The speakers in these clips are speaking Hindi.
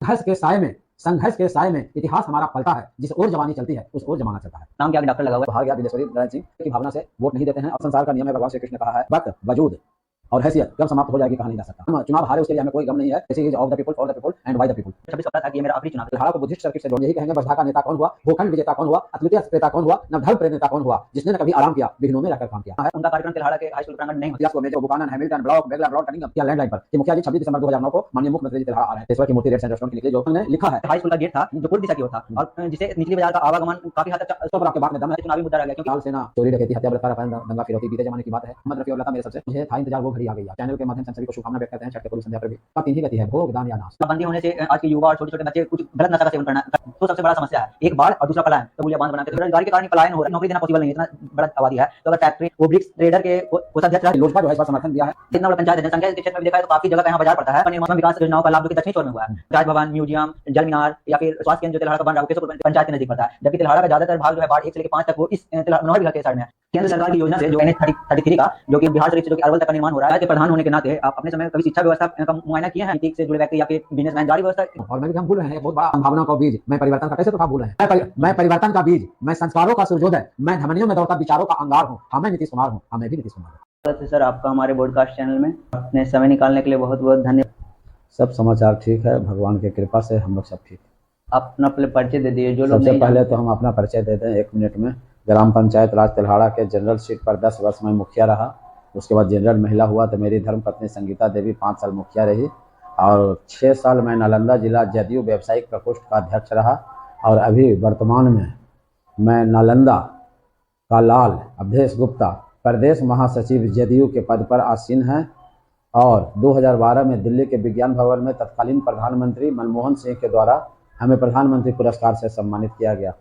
संघर्ष के साय में इतिहास हमारा पलटा है। जिस ओर जवानी चलती है उस ओर जमाना चलता है। नाम क्या डॉक्टर लगा हुआ है? बाहर गया बिंदेश्वरी नारायण सिंह की भावना से वोट नहीं देते हैं और संसार का नियम है, भगवान श्री कृष्ण ने कहा है, वक्त वजूद और हैसियत कब समाप्त हो जाएगी कहा नहीं जा सकता। हम चुनाव हारे उसके लिए हमें कोई गम नहीं है। This is of the people for the people and by the people. 26 सप्ताह था कि ये मेरा आखिरी चुनाव है। तिलहाड़ा को बुद्धिस्ट सर्किट से जोड़ यही कहेंगे, बसपा का नेता कौन हुआ, भूखंड विजेता कौन हुआ, अद्वितीय प्रेता कौन हुआ, नवधर्म प्रेरणा कौन हुआ, जिसने कभी आराम किया, विघ्नों में रहकर काम किया है। उनका कार्यक्रम तिलहाड़ा के हाई स्कूल प्रांगण नहीं इतिहास को major Buchanan Hamilton Bloch Beglar Bloch Cunningham या लैंडलाइन पर कि मुखिया जी 26 दिसंबर 2009 को माननीय मुख्यमंत्री जी तिलहाड़ा आ रहे हैं। पेशवा की मूर्ति रेड सेंटर रेस्टोरेंट के लिए जो उन्होंने लिखा है। हाई स्कूल का गेट था जो पूर्व दिशा की ओर था और जिसे निचली बाजार का आवागमन काफी हद तक पर आपके बात में दम है। चुनावी मुद्दा रह गया क्योंकि लाल सेना चोरी डकैती हत्या बलात्कार अपहरण दंगा फिरौती बीते जमाने की बात है। मोहम्मद रफी और लता मेरे सबसे मुझे था इंतजार, वो घड़ी आ गई है। चैनल के माध्यम से सभी को शुभकामनाएं व्यक्त करते हैं। छठ पूर्व संध्या पर भी का तीन ही गति है, भोग दान या नाश। बंदी होने से आज के युवा और छोटे छोटे बच्चे कुछ गलत नशा का सेवन करना तो सबसे बड़ा समस्या है। एक बाढ़ और दूसरा पलायन, तो मूल्य बांध बनाते बेरोजगारी के कारण पलायन हो रहा है। नौकरी देना पॉसिबल नहीं है, इतना बड़ा आबादी है। तो अगर फैक्ट्री वो ब्रिक्स ट्रेडर के कोषाध्यक्ष लोजपा जो है इस बार समर्थन दिया है। इतना बड़ा पंचायत जनसंख्या के क्षेत्र में देखा है तो काफी जगह यहाँ बाजार पड़ता है। निर्माण विकास योजनाओं का लाभ जो कि दक्षिणी छोर में हुआ है। राज भवन, म्यूजियम, जल मीनार या फिर स्वास्थ्य केंद्र जो तिलहाड़ा का बन रहा है पंचायत के नजदीक पड़ता है। जबकि तिलहाड़ा का ज्यादातर भाग जो है वार्ड 1 से लेकर 5 तक वो इस मनोहर विहार के साइड में है। केंद्र सरकार की योजना से जो NH-33 का जो कि बिहार शरीफ से जो कि अरवल तक का निर्माण हो रहा है, प्रधान होने के नाते आप अपने समय कभी शिक्षा व्यवस्था का मुआयना किए हैं? नीति से जुड़े व्यक्ति या फिर बिजनेसमैन जारी व्यवस्था और मैं भी हम भूल रहे हैं बहुत बड़ा संभावना का बीज, मैं परिवर्तन का कैसे तो भूल रहे हैं। मैं परिवर्तन का बीज, मैं संस्कारों का सूर्योदय, मैं धमनियों में दौड़ता विचारों का अंगार हूँ। हमें नीतीश कुमार हूँ, हमें भी नीतीश कुमार हूँ। सर आपका हमारे ब्रॉडकास्ट चैनल में अपने समय निकालने के लिए बहुत बहुत धन्यवाद। सब समाचार ठीक है, भगवान की कृपा से हम लोग सब ठीक। आप अपना पहले परिचय दे दीजिए जो लोग सबसे पहले तो हम अपना परिचय देते हैं 1 मिनट में। ग्राम पंचायत राज तिलहाड़ा के जनरल सीट पर 10 वर्ष में मुखिया रहा। उसके बाद जनरल महिला हुआ तो मेरी धर्मपत्नी संगीता देवी 5 साल मुखिया रही और 6 साल मैं नालंदा जिला जदयू व्यावसायिक प्रकोष्ठ का अध्यक्ष रहा। और अभी वर्तमान में मैं नालंदा का लाल अवधेश गुप्ता प्रदेश महासचिव जदयू के पद पर आसीन हैं। और 2012 में दिल्ली के विज्ञान भवन में तत्कालीन प्रधानमंत्री मनमोहन सिंह के द्वारा हमें प्रधानमंत्री पुरस्कार से सम्मानित किया गया।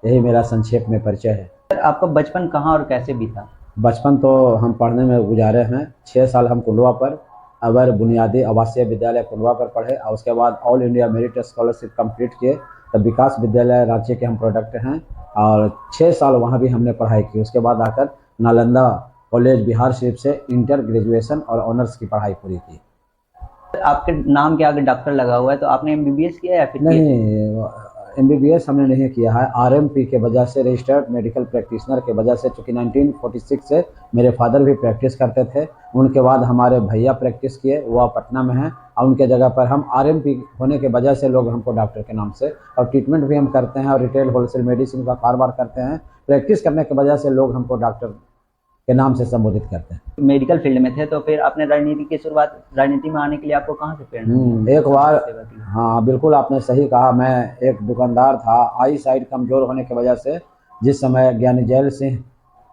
यही मेरा संक्षेप में परिचय है। सर आपका बचपन कहाँ और कैसे बीता? बचपन तो हम पढ़ने में गुजारे हैं। 6 साल हम कुंडवा पर अवर बुनियादी आवासीय विद्यालय कुंडवा पर पढ़े और उसके बाद all India merit scholarship complete किए। तब विकास विद्यालय रांची के हम प्रोडक्ट हैं और 6 साल वहाँ भी हमने पढ़ाई की। उसके बाद आकर नालंदा कॉलेज बिहार शरीफ से इंटर ग्रेजुएशन और ऑनर्स की पढ़ाई पूरी की। आपके नाम के आगे डॉक्टर लगा हुआ है तो आपने MBBS किया या फिर नहीं? MBBS हमने नहीं किया है। RMP के वजह से, रजिस्टर्ड मेडिकल प्रैक्टिशनर के वजह से, चूँकि 1946 से मेरे फादर भी प्रैक्टिस करते थे। उनके बाद हमारे भैया प्रैक्टिस किए, वह पटना में हैं और उनके जगह पर हम RMP होने के वजह से लोग हमको डॉक्टर के नाम से, और ट्रीटमेंट भी हम करते हैं और रिटेल होलसेल मेडिसिन का कारोबार करते हैं। प्रैक्टिस करने की वजह से लोग हमको डॉक्टर के नाम से संबोधित करते हैं। मेडिकल फील्ड में थे तो फिर आपने राजनीति की शुरुआत, राजनीति में आने के लिए आपको कहाँ से प्रेरणा? एक बार, हाँ बिल्कुल आपने सही कहा। मैं एक दुकानदार था, आई साइड कमजोर होने की वजह से। जिस समय ज्ञानी जैल सिंह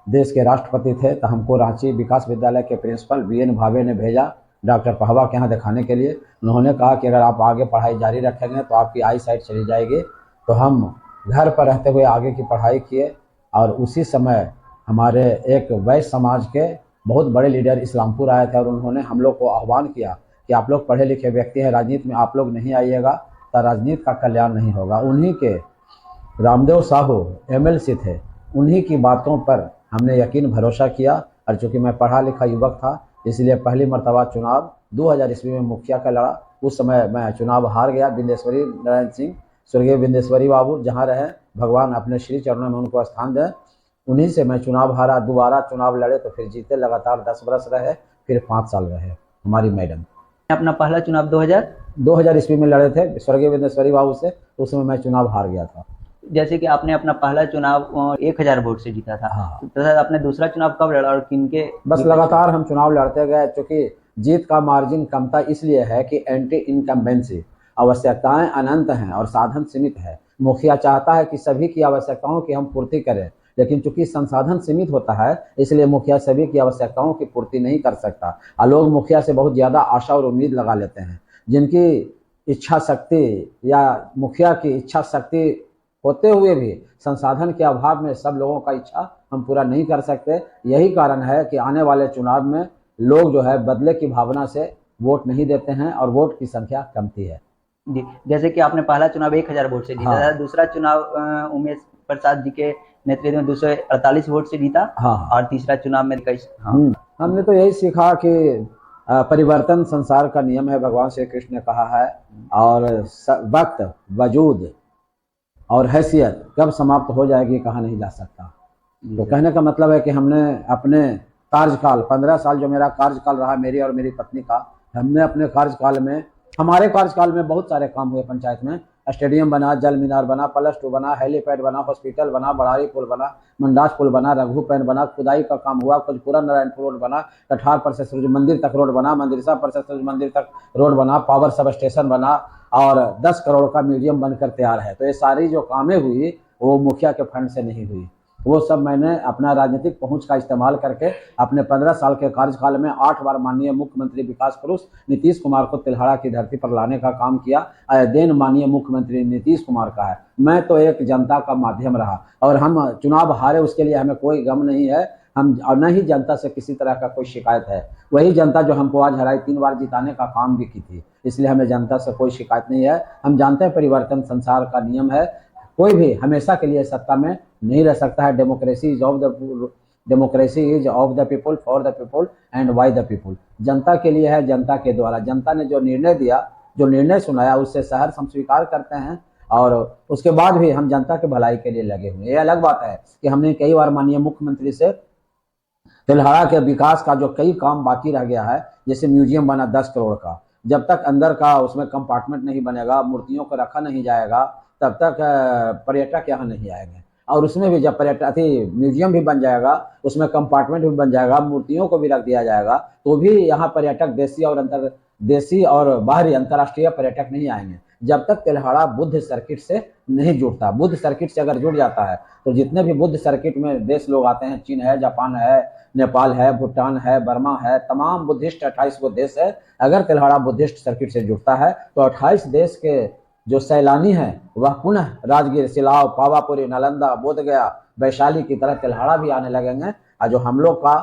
देश के राष्ट्रपति थे तो हमको रांची विकास विद्यालय के प्रिंसिपल VN भावे ने भेजा डॉक्टर पहवा के यहाँ दिखाने के लिए। उन्होंने कहा कि अगर आप आगे पढ़ाई जारी रखेंगे तो आपकी आई साइड चली जाएगी। तो हम घर पर रहते हुए आगे की पढ़ाई किए और उसी समय हमारे एक वैश्य समाज के बहुत बड़े लीडर इस्लामपुर आए थे और उन्होंने हम लोग को आह्वान किया कि आप लोग पढ़े लिखे व्यक्ति हैं, राजनीति में आप लोग नहीं आइएगा तो राजनीति का कल्याण नहीं होगा। उन्हीं के रामदेव साहू MLC थे, उन्हीं की बातों पर हमने यकीन भरोसा किया। और चूँकि मैं पढ़ा लिखा युवक था इसलिए पहली मरतबा चुनाव 2000 ईस्वी में मुखिया का लड़ा। उस समय मैं चुनाव हार गया। बिंदेश्वरी नारायण सिंह, स्वर्गीय बिंदेश्वरी बाबू जहाँ रहे, भगवान अपने श्री चरणों में उनको स्थान दें, उन्हीं से मैं चुनाव हारा। दोबारा चुनाव लड़े तो फिर जीते, लगातार 10 वर्ष रहे, फिर 5 साल रहे हमारी मैडम। अपना पहला चुनाव 2000 ईस्वी में लड़े थे स्वर्गीय बिंदेश्वरी बाबू से, तो उसमें मैं चुनाव हार गया था। जैसे कि आपने अपना पहला चुनाव 1000 वोट से जीता था। हाँ। तो आपने दूसरा चुनाव कब लड़ा और किनके? बस लगातार हम चुनाव लड़ते गए। चूँकि जीत का मार्जिन कमता इसलिए है कि एंटी इनकम्बेंसी, आवश्यकताएं अनंत हैं और साधन सीमित है। मुखिया चाहता है कि सभी की आवश्यकताओं की हम पूर्ति करें, लेकिन चूंकि संसाधन सीमित होता है इसलिए मुखिया सभी की आवश्यकताओं की पूर्ति नहीं कर सकता। और लोग मुखिया से बहुत ज़्यादा आशा और उम्मीद लगा लेते हैं, जिनकी इच्छा शक्ति या मुखिया की इच्छा शक्ति होते हुए भी संसाधन के अभाव में सब लोगों का इच्छा हम पूरा नहीं कर सकते। यही कारण है कि आने वाले चुनाव में लोग जो है बदले की भावना से वोट नहीं देते हैं और वोट की संख्या कमती है। जी, जैसे कि आपने पहला चुनाव 1000 वोट से जीता था, दूसरा चुनाव उमेश प्रसाद जी के नेतृत्व में 248 वोट से जीता। हाँ। और तीसरा चुनाव में 21। हमने तो यही सीखा कि परिवर्तन संसार का नियम है, भगवान श्री कृष्ण ने कहा है। और वक्त, वजूद और हैसियत कब समाप्त हो जाएगी कहा नहीं जा सकता। तो कहने का मतलब है कि हमने अपने कार्यकाल 15 साल जो मेरा कार्यकाल रहा, मेरी और मेरी पत्नी का, हमने अपने कार्यकाल में, हमारे कार्यकाल में बहुत सारे काम हुए पंचायत में। स्टेडियम बना, जल मीनार बना, +2 बना, हेलीपैड बना, हॉस्पिटल बना, बड़ारी पुल बना, मंडास पुल बना, रघुपैन बना, खुदाई का काम हुआ, खोजपुरा नारायणपुर रोड बना, कठार पर से सूर्य मंदिर तक रोड बना, मंदिरसा पर से सूर्य मंदिर तक रोड बना, पावर सब स्टेशन बना और 10 करोड़ का म्यूजियम बनकर तैयार है। तो ये सारी जो कामें हुई वो मुखिया के फंड से नहीं हुई, वो सब मैंने अपना राजनीतिक पहुंच का इस्तेमाल करके अपने 15 साल के कार्यकाल में 8 बार माननीय मुख्यमंत्री विकास पुरुष नीतीश कुमार को तिलहाड़ा की धरती पर लाने का काम किया। देन माननीय मुख्यमंत्री नीतीश कुमार का है। मैं तो एक जनता का माध्यम रहा और हम चुनाव हारे, उसके लिए हमें कोई गम नहीं है। हम और न ही जनता से किसी तरह का कोई शिकायत है। वही जनता जो हमको आज हराई 3 बार जिताने का काम भी की थी, इसलिए हमें जनता से कोई शिकायत नहीं है। हम जानते हैं परिवर्तन संसार का नियम है, कोई भी हमेशा के लिए सत्ता में नहीं रह सकता है। Democracy is of the people, for the people and by the people. जनता के लिए है, जनता के द्वारा। जनता ने जो निर्णय दिया, जो निर्णय सुनाया, उससे सहर्ष हम स्वीकार करते हैं और उसके बाद भी हम जनता के भलाई के लिए लगे हुए हैं। ये अलग बात है कि हमने कई बार माननीय मुख्यमंत्री से तिलहाड़ा के विकास का जो कई काम बाकी रह गया है, जैसे म्यूजियम बना 10 करोड़ का, जब तक अंदर का उसमें कंपार्टमेंट नहीं बनेगा, मूर्तियों को रखा नहीं जाएगा, तब तक पर्यटक यहाँ नहीं आएंगे। और उसमें भी जब म्यूजियम भी बन जाएगा, उसमें कंपार्टमेंट भी बन जाएगा, मूर्तियों को भी रख दिया जाएगा, तो भी यहाँ पर्यटक देसी और बाहरी अंतर्राष्ट्रीय पर्यटक नहीं आएंगे जब तक तिलहाड़ा बुद्ध सर्किट से नहीं जुड़ता। बुद्ध सर्किट से अगर जुड़ जाता है तो जितने भी बुद्ध सर्किट में देश लोग आते हैं, चीन है, जापान है, नेपाल है, भूटान है, बर्मा है, तमाम बुद्धिस्ट 28 गो देश है। अगर तिलहाड़ा बुद्धिस्ट सर्किट से जुड़ता है तो 28 देश के जो सैलानी हैं वह पुनः राजगीर, सिलाव, पावापुरी, नालंदा, बोधगया, वैशाली की तरह तिलहाड़ा भी आने लगेंगे। और जो हम लोग का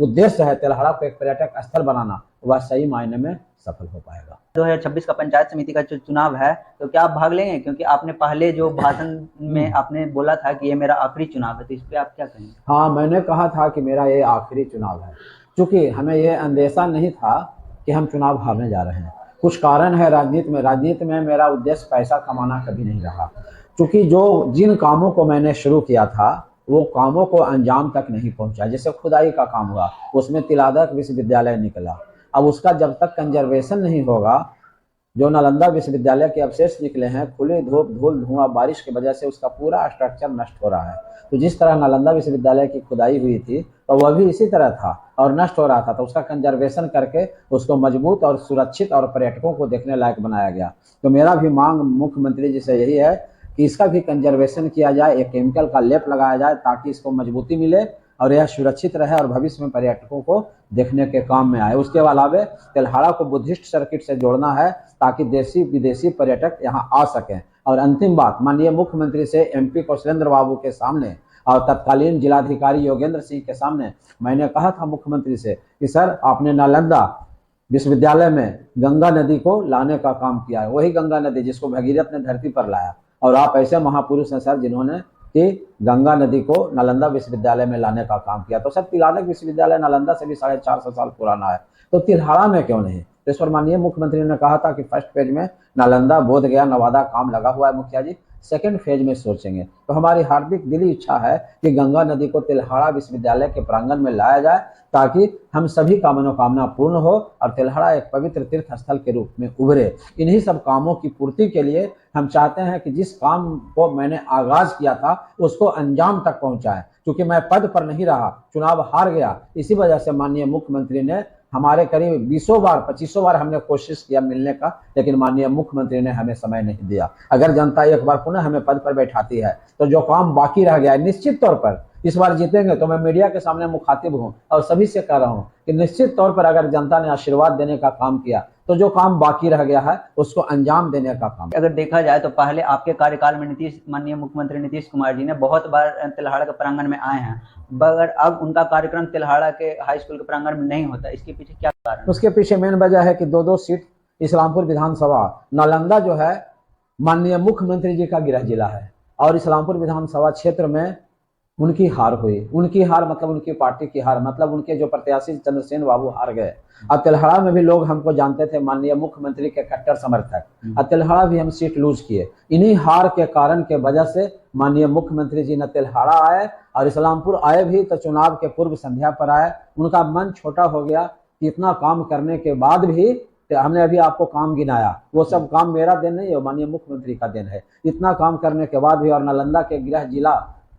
उद्देश्य है तिलहाड़ा को एक पर्यटक स्थल बनाना, वह सही मायने में सफल हो पाएगा। 2026 का पंचायत समिति का जो चुनाव है, तो क्या आप भाग लेंगे? क्योंकि आपने पहले जो भाषण में आपने बोला था कि ये मेरा आखिरी चुनाव है, तो इस पे आप क्या कहेंगे? हाँ, मैंने कहा था कि मेरा ये आखिरी चुनाव है, क्योंकि हमें ये अंदेशा नहीं था कि हम चुनाव हारने जा रहे हैं। कुछ कारण है राजनीति में मेरा उद्देश्य पैसा कमाना कभी नहीं रहा, क्योंकि जिन कामों को मैंने शुरू किया था वो कामों को अंजाम तक नहीं पहुंचा। जैसे खुदाई का काम हुआ, उसमें तिलादक विश्वविद्यालय निकला, अब उसका जब तक कंजर्वेशन नहीं होगा, जो नालंदा विश्वविद्यालय के अवशेष निकले हैं, खुली धूप, धूल, धुआं, बारिश की वजह से उसका पूरा स्ट्रक्चर नष्ट हो रहा है। तो जिस तरह नालंदा विश्वविद्यालय की खुदाई हुई थी तो वह भी इसी तरह था और नष्ट हो रहा था, तो उसका कंजर्वेशन करके उसको मजबूत और सुरक्षित और पर्यटकों को देखने लायक बनाया गया। तो मेरा भी मांग मुख्यमंत्री जी से यही है कि इसका भी कंजर्वेशन किया जाए, एक केमिकल का लेप लगाया जाए ताकि इसको मजबूती मिले और यह सुरक्षित रहे और भविष्य में पर्यटकों को देखने के काम में आए। उसके अलावा तिलहाड़ा को बुद्धिस्ट सर्किट से जोड़ना है ताकि देशी विदेशी पर्यटक यहाँ आ सकें। और अंतिम बात, माननीय मुख्यमंत्री से MP कौशलेंद्र बाबू के सामने और तत्कालीन जिलाधिकारी योगेंद्र सिंह के सामने मैंने कहा था मुख्यमंत्री से कि सर, आपने नालंदा विश्वविद्यालय में गंगा नदी को लाने का काम किया है, वही गंगा नदी जिसको भगीरथ ने धरती पर लाया, और आप ऐसे महापुरुष हैं सर जिन्होंने कि गंगा नदी को नालंदा विश्वविद्यालय में लाने का काम किया। तो सर, तिलादक विश्वविद्यालय नालंदा से भी 450 साल पुराना है, तो तिलहाड़ा में क्यों नहीं? इस पर माननीय मुख्यमंत्री ने कहा था कि फर्स्ट फेज में नालंदा, बोधगया, नवादा काम लगा हुआ है मुखिया जी, सेकंड फेज में सोचेंगे। तो हमारी हार्दिक दिली इच्छा है कि गंगा नदी को तिलहाड़ा विश्वविद्यालय के प्रांगण में लाया जाए ताकि हम सभी का मनोकामना पूर्ण हो और तिलहाड़ा एक पवित्र तीर्थ स्थल के रूप में उभरे। इन्हीं सब कामों की पूर्ति के लिए हम चाहते हैं कि जिस काम को मैंने आगाज किया था उसको अंजाम तक पहुंचाएं। क्योंकि मैं पद पर नहीं रहा, चुनाव हार गया, इसी वजह से माननीय मुख्यमंत्री ने हमारे करीब 20 बार 25 बार हमने कोशिश किया मिलने का, लेकिन माननीय मुख्यमंत्री ने हमें समय नहीं दिया। अगर जनता एक बार पुनः हमें पद पर बैठाती है तो जो काम बाकी रह गया है, निश्चित तौर पर इस बार जीतेंगे। तो मैं मीडिया के सामने मुखातिब हूं और सभी से कह रहा हूं कि निश्चित तौर पर अगर जनता ने आशीर्वाद देने का काम किया तो जो काम बाकी रह गया है उसको अंजाम देने का काम। अगर देखा जाए तो पहले आपके कार्यकाल में माननीय मुख्यमंत्री नीतीश कुमार जी ने बहुत बार तिलहाड़ा के प्रांगण में आए हैं, मगर अब उनका कार्यक्रम तिलहाड़ा के हाई स्कूल के प्रांगण में नहीं होता, इसके पीछे क्या कारण? उसके पीछे मेन वजह है कि 2-2 सीट इस्लामपुर विधानसभा, नालंदा जो है माननीय मुख्यमंत्री जी का गृह जिला है और इस्लामपुर विधानसभा क्षेत्र में उनकी हार हुई। उनकी हार मतलब उनकी पार्टी की हार, मतलब उनके जो प्रत्याशी चंद्रसेन बाबू हार गए। अब तेल्हाड़ा में भी लोग हमको जानते थे माननीय मुख्यमंत्री के कट्टर समर्थक, अब तेल्हाड़ा भी हम सीट लूज किए। इन्हीं हार के कारण के वजह से माननीय मुख्यमंत्री जी न तेल्हाड़ा आए और इस्लामपुर आए भी तो चुनाव के पूर्व संध्या पर आए। उनका मन छोटा हो गया कि इतना काम करने के बाद भी, हमने अभी आपको काम गिनाया, वो सब काम मेरा देन नहीं है, माननीय मुख्यमंत्री का देन है। इतना काम करने के बाद भी और नालंदा के गृह जिला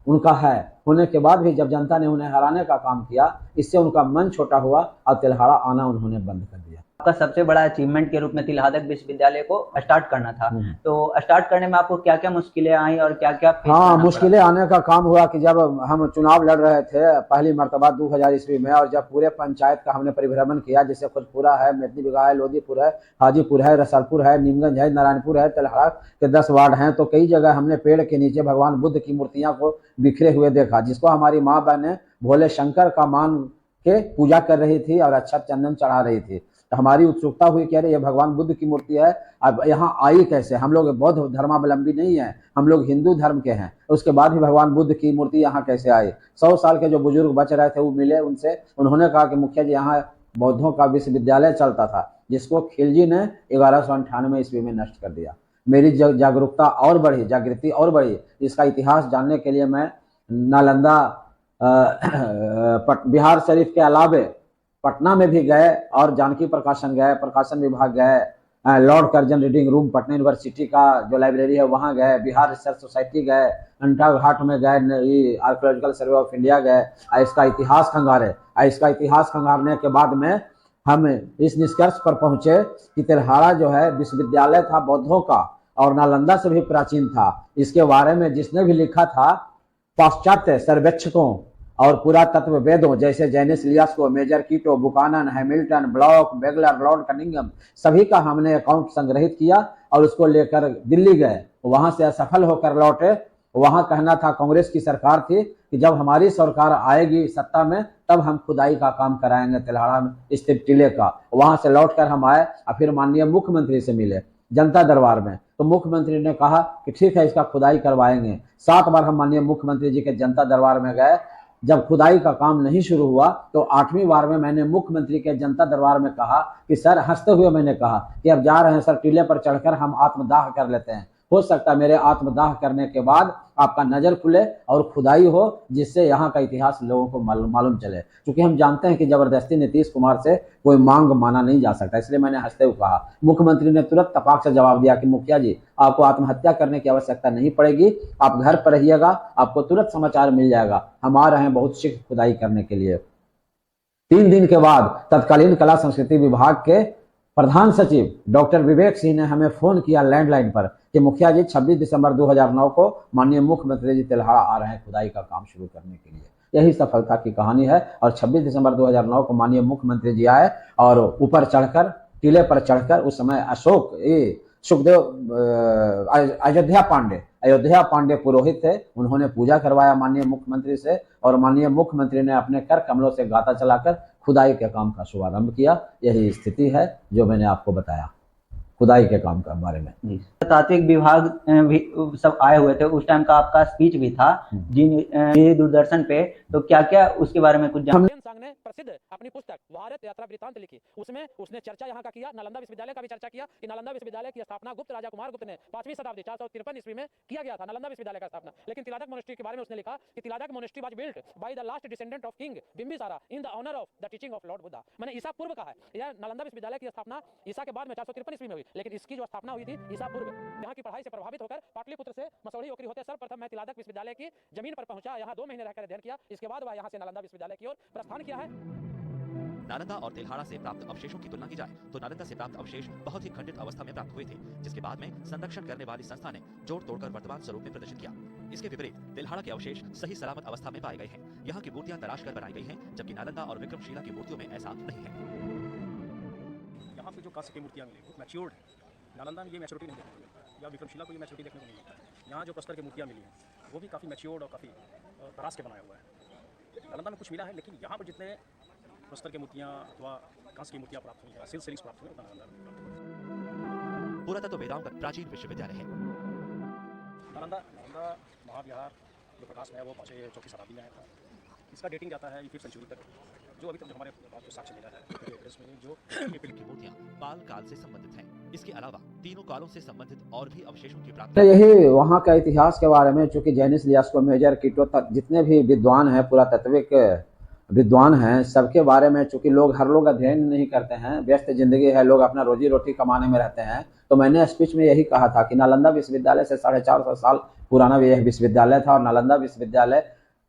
उनका है होने के बाद भी जब जनता ने उन्हें हराने का काम किया, इससे उनका मन छोटा हुआ और तेल्हाड़ा आना उन्होंने बंद कर दिया। आपका सबसे बड़ा अचीवमेंट के रूप में तिलहादक विश्वविद्यालय को स्टार्ट करना था, तो स्टार्ट करने में आपको क्या क्या मुश्किलें आई और क्या क्या हाँ, मुश्किलें आने का काम हुआ कि जब हम चुनाव लड़ रहे थे पहली मर्तबा 2000 ईस्वी में, और जब पूरे पंचायत का हमने परिभ्रमण किया, जैसे खुदपुरा है, मेदनी बिघा है, लोदीपुर है, हाजीपुर है, रसलपुर है, नीमगंज है, नारायणपुर है, तेल्हाड़ा के 10 वार्ड हैं, तो कई जगह हमने पेड़ के नीचे भगवान बुद्ध की मूर्तियां को बिखरे हुए देखा, जिसको हमारी माँ बहनें भोले शंकर का मान के पूजा कर रही थी और अच्छा चंदन चढ़ा रही थी। तो हमारी उत्सुकता हुई कि अरे ये भगवान बुद्ध की मूर्ति है, अब यहाँ आई कैसे? हम लोग बौद्ध धर्मावलंबी नहीं है, हम लोग हिंदू धर्म के हैं, उसके बाद भी भगवान बुद्ध की मूर्ति यहाँ कैसे आई? 100 साल के जो बुजुर्ग बच रहे थे वो मिले उनसे, उन्होंने कहा कि मुखिया जी यहाँ बौद्धों का विश्वविद्यालय चलता था, जिसको खिलजी ने 1198 ईस्वी में नष्ट कर दिया। मेरी जागरूकता और बढ़ी, जागृति और बढ़ी। इसका इतिहास जानने के लिए मैं नालंदा, बिहार शरीफ के अलावे पटना में भी गए और जानकी प्रकाशन गए, प्रकाशन विभाग गए, Lord Curzon reading room Patna university का जो लाइब्रेरी है वहाँ गए, बिहार रिसर्च सोसाइटी गए, अंटा घाट में गए, आर्कियोलॉजिकल सर्वे ऑफ इंडिया गए, इसका इतिहास खंगारे। इसका इतिहास खंगारने के बाद में हम इस निष्कर्ष पर पहुंचे कि तेल्हाड़ा जो है विश्वविद्यालय था बौद्धों का और नालंदा से भी प्राचीन था। इसके बारे में जिसने भी लिखा था पाश्चात्य सर्वेक्षकों और पुरातत्व वेदों जैसे जेनिस लियास्को, Major Kittoe, Buchanan, Hamilton, Bloch, Beglar, Lord Cunningham, सभी का हमने अकाउंट संग्रहित किया और उसको लेकर दिल्ली गए। वहां से असफल होकर लौटे। वहां कहना था, कांग्रेस की सरकार थी कि जब हमारी सरकार आएगी सत्ता में तब हम खुदाई का काम कराएंगे तेल्हाड़ा में स्थित टीले का। वहां से लौटकर हम आए और फिर माननीय मुख्यमंत्री से मिले जनता दरबार में, तो मुख्यमंत्री ने कहा कि ठीक है इसका खुदाई करवाएंगे। 7 बार हम माननीय मुख्यमंत्री जी के जनता दरबार में गए। जब खुदाई का काम नहीं शुरू हुआ तो 8वीं बार में मैंने मुख्यमंत्री के जनता दरबार में कहा कि सर, हंसते हुए मैंने कहा कि अब जा रहे हैं सर, टीले पर चढ़कर हम आत्मदाह कर लेते हैं, हो सकता है मेरे आत्मदाह करने के बाद आपका नजर खुले और खुदाई हो, जिससे यहाँ का इतिहास लोगों को मालूम चले। क्योंकि हम जानते हैं कि जबरदस्ती नीतीश कुमार से कोई मांग माना नहीं जा सकता, इसलिए मैंने हंसते हुए कहा। मुख्यमंत्री ने तुरंत तपाक से जवाब दिया कि मुखिया जी, आपको आत्महत्या करने की आवश्यकता नहीं पड़ेगी, आप घर पर रहिएगा, आपको तुरंत समाचार मिल जाएगा, हम आ रहे हैं बहुत शीघ्र खुदाई करने के लिए। 3 दिन के बाद तत्कालीन कला संस्कृति विभाग के प्रधान सचिव डॉक्टर विवेक सिंह ने हमें फोन किया लैंडलाइन पर कि मुखिया जी 26 दिसंबर 2009 को माननीय मुख्यमंत्री जी तेल्हाड़ा आ रहे हैं खुदाई का काम शुरू करने के लिए। यही सफलता की कहानी है। और 26 दिसंबर 2009 को माननीय मुख्यमंत्री जी आए और ऊपर चढ़कर, टीले पर चढ़कर, उस समय सुखदेव अयोध्या पांडे पुरोहित थे, उन्होंने पूजा करवाया माननीय मुख्यमंत्री से और माननीय मुख्यमंत्री ने अपने कर कमलों से गाता चलाकर खुदाई के काम का शुभारंभ किया। यही स्थिति है जो मैंने आपको बताया खुदाई के काम के बारे में। तात्विक विभाग भी सब आए हुए थे, उस टाइम का आपका स्पीच भी था जी दूरदर्शन पे, तो क्या क्या उसके बारे में कुछ ने प्रसिद्ध अपनी पुस्तक भारत यात्रा वृत्तांत लिखी। उसमें उसने चर्चा यहाँ का किया, नालंदा विश्वविद्यालय का भी चर्चा किया कि नालंदा विश्वविद्यालय की स्थापना गुप्त राजा कुमार गुप्त ने 5वीं शताब्दी 453 ईस्वी में किया गया था, नालंदा विश्वविद्यालय का स्थापना। लेकिन तिलादक मोनेस्ट्री के बारे में उसने लिखा कि Tiladhaka monastery was built by the last descendant of king Bimbisara in the honour of the teaching of Lord Buddha. मैंने ईसा पूर्व का है। यह नालंदा विश्वविद्यालय की स्थापना ईसा के बाद में 453 ईस्वी में हुई, लेकिन इसकी जो स्थापना हुई थी ईसा पूर्व। यहाँ की पढ़ाई से प्रभावित होकर पाटलिपुत्र से मसौड़ी होकर होते सर्वप्रथम मैं तिलादक विश्वविद्यालय की जमीन पर पहुंचा, यहाँ 2 महीने रहकर अध्ययन किया। इसके बाद वह यहाँ से नालंदा विश्वविद्यालय की ओर प्रस्थान किया है। नालंदा और तेल्हाड़ा से प्राप्त अवशेषों की तुलना की जाए तो नालंदा से प्राप्त अवशेष बहुत ही खंडित अवस्था में प्राप्त हुए थे, जिसके बाद में संरक्षण करने वाली संस्था ने जोड़ तोड़कर वर्तमान स्वरूप में प्रदर्शित किया। इसके विपरीत तेल्हाड़ा के अवशेष सही सलामत अवस्था में पाए गए हैं। यहाँ की मूर्तियां तराश कर बनाई गई हैं, जबकि नालंदा और विक्रमशिला की मूर्तियों में ऐसा नहीं है। यहाँ पे जो कांस्य की मूर्तियाँ मिली वो मैच्योर्ड है। नालंदा में ये मैच्योरिटी नहीं देखने को मिलता, या विक्रमशिला को ये मैच्योरिटी देखने को नहीं मिलता। यहाँ जो प्रस्तर की मूर्तियाँ मिली हैं वो भी काफ़ी मैच्योर्ड और काफ़ी तराश के बनाया हुआ है। नालंदा में कुछ मिला है, लेकिन यहाँ पर जितने प्रस्तर की मूर्तियाँ अथवा कांस्य की मूर्तियाँ प्राप्त हुई, सिल्क सीरीज प्राप्त हुई, उतना नालंदा पुरातत्व वेदाओं का प्राचीन विश्वविद्यालय है। नालंदा महाविहार जो प्रकाश है वो 5वीं शताब्दी में आया था। इसका डेटिंग जाता है 5वीं सेंचुरी तक, जो अभी तक जो हमारे पास जो साक्ष्य मिला है इसमें जो की मूर्तियां पाल काल से संबंधित हैं। इसके अलावा तीनों कालों से संबंधित और भी अवशेषों की तो प्राप्ति यही वहाँ का इतिहास के बारे में, चूंकि जैनिस लियास्को मेजर कीटो तक जितने भी विद्वान हैं, पुरातत्विक विद्वान हैं, सबके बारे में चूंकि हर लोग अध्ययन नहीं करते हैं, व्यस्त जिंदगी है, लोग अपना रोजी रोटी कमाने में रहते हैं। तो मैंने स्पीच में यही कहा था कि नालंदा विश्वविद्यालय से 450 साल पुराना यह विश्वविद्यालय था और नालंदा विश्वविद्यालय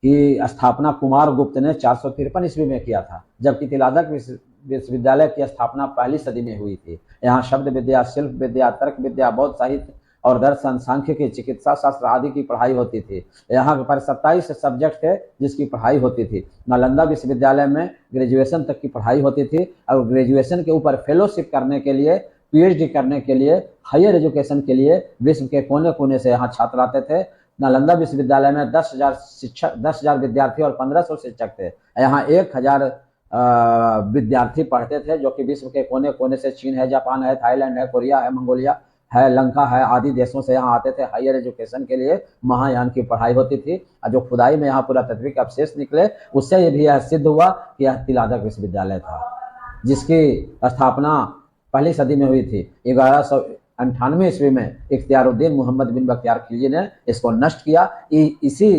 की स्थापना कुमार गुप्त ने 453 ईस्वी में किया था, जबकि तिलादक विश्वविद्यालय की स्थापना 1ली सदी में हुई थी। यहाँ शब्द विद्या, शिल्प विद्या, तर्क विद्या, बौद्ध साहित्य और दर्शन, सांख्यिकी, चिकित्सा शास्त्र आदि की पढ़ाई होती थी। यहाँ पर 27 सब्जेक्ट थे जिसकी पढ़ाई होती थी। नालंदा विश्वविद्यालय में ग्रेजुएशन तक की पढ़ाई होती थी और ग्रेजुएशन के ऊपर फेलोशिप करने के लिए, पीएचडी करने के लिए, हायर एजुकेशन के लिए विश्व के कोने कोने से यहाँ छात्र आते थे। नालंदा विश्वविद्यालय में 10,000 विद्यार्थी और 1500 शिक्षक थे। यहाँ 1,000 विद्यार्थी पढ़ते थे, जो कि विश्व के कोने कोने से, चीन है, जापान है, थाईलैंड है, कोरिया है, मंगोलिया है, लंका है, आदि देशों से यहाँ आते थे हायर एजुकेशन के लिए। महायान की पढ़ाई होती थी और जो खुदाई में यहाँ पुरातत्विक अवशेष निकले, उससे ये भी यह सिद्ध हुआ कि यह तिलादक विश्वविद्यालय था, जिसकी स्थापना 1ली सदी में हुई थी। 1198 ईस्वी में इख्तियारुद्दीन मोहम्मद बिन बख्तियार खिलजी ने इसको नष्ट किया। इसी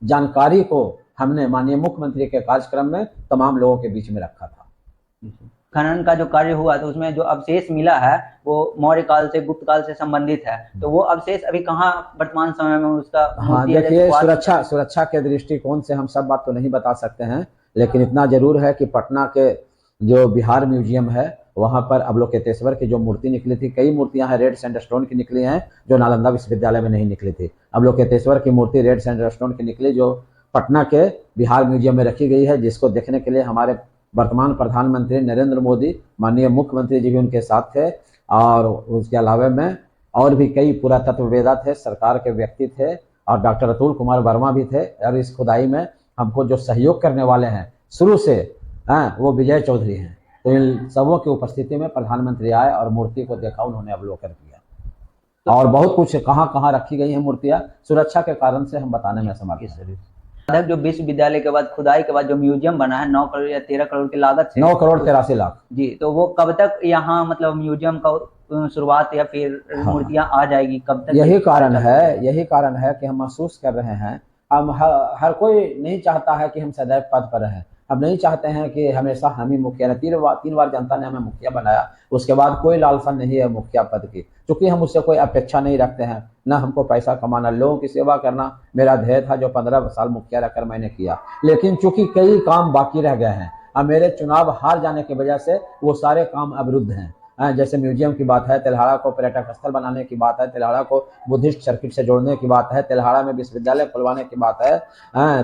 जानकारी को हमने माननीय मुख्यमंत्री के कार्यक्रम में तमाम लोगों के बीच में रखा था। खनन का जो कार्य हुआ तो उसमें जो अवशेष मिला है वो मौर्य काल से, गुप्त काल से संबंधित है। तो वो अवशेष अभी कहाँ वर्तमान समय में उसका? हाँ, देखिए, सुरक्षा के दृष्टिकोण से हम सब बात तो नहीं बता सकते हैं, लेकिन इतना जरूर है कि पटना के जो बिहार म्यूजियम है वहाँ पर अवलोकितेश्वर की जो मूर्ति निकली थी, कई मूर्तियां हैं रेड सैंडस्टोन की निकली हैं जो नालंदा विश्वविद्यालय में नहीं निकली थी। अवलोकितेश्वर की मूर्ति रेड सैंडस्टोन की निकली, जो पटना के बिहार म्यूजियम में रखी गई है, जिसको देखने के लिए हमारे वर्तमान प्रधानमंत्री नरेंद्र मोदी, माननीय मुख्यमंत्री जी भी उनके साथ थे। और उसके अलावा में और भी कई पुरातत्ववेदा थे, सरकार के व्यक्ति थे और डॉक्टर अतुल कुमार वर्मा भी थे। और इस खुदाई में हमको जो सहयोग करने वाले हैं शुरू से वो विजय चौधरी हैं। तो इन सबों की उपस्थिति में प्रधानमंत्री आए और मूर्ति को देखा, उन्होंने अवलोकन किया। और बहुत कुछ कहाँ कहाँ रखी गई है मूर्तियाँ, सुरक्षा के कारण से हम बताने में असमर्थ हैं। जो विश्वविद्यालय के बाद खुदाई के बाद जो म्यूजियम बना है 9 करोड़ या 13 करोड़ की लागत से, 9 करोड़ 83 लाख जी, तो वो कब तक यहाँ मतलब म्यूजियम का शुरुआत या फिर मूर्तियाँ आ जाएगी, कब तक? यही कारण है कि हम महसूस कर रहे हैं, हम हर कोई नहीं चाहता है कि हम सदैव पद पर रहें। हम नहीं चाहते हैं कि हमेशा हम ही मुखिया रहे। 3 बार जनता ने हमें मुखिया बनाया, उसके बाद कोई लालसा नहीं है मुखिया पद की, क्योंकि हम उससे कोई अपेक्षा नहीं रखते हैं। ना हमको पैसा कमाना, लोगों की सेवा करना मेरा ध्येय था, जो 15 साल मुखिया रहकर मैंने किया। लेकिन चूंकि कई काम बाकी रह गए हैं और मेरे चुनाव हार जाने की वजह से वो सारे काम अवरुद्ध हैं। जैसे म्यूजियम की बात है, तिल्हाड़ा को पर्यटक स्थल बनाने की बात है, तिल्हाड़ा को बुद्धिस्ट सर्किट से जोड़ने की बात है, तिल्हाड़ा में विश्वविद्यालय खुलवाने की बात है,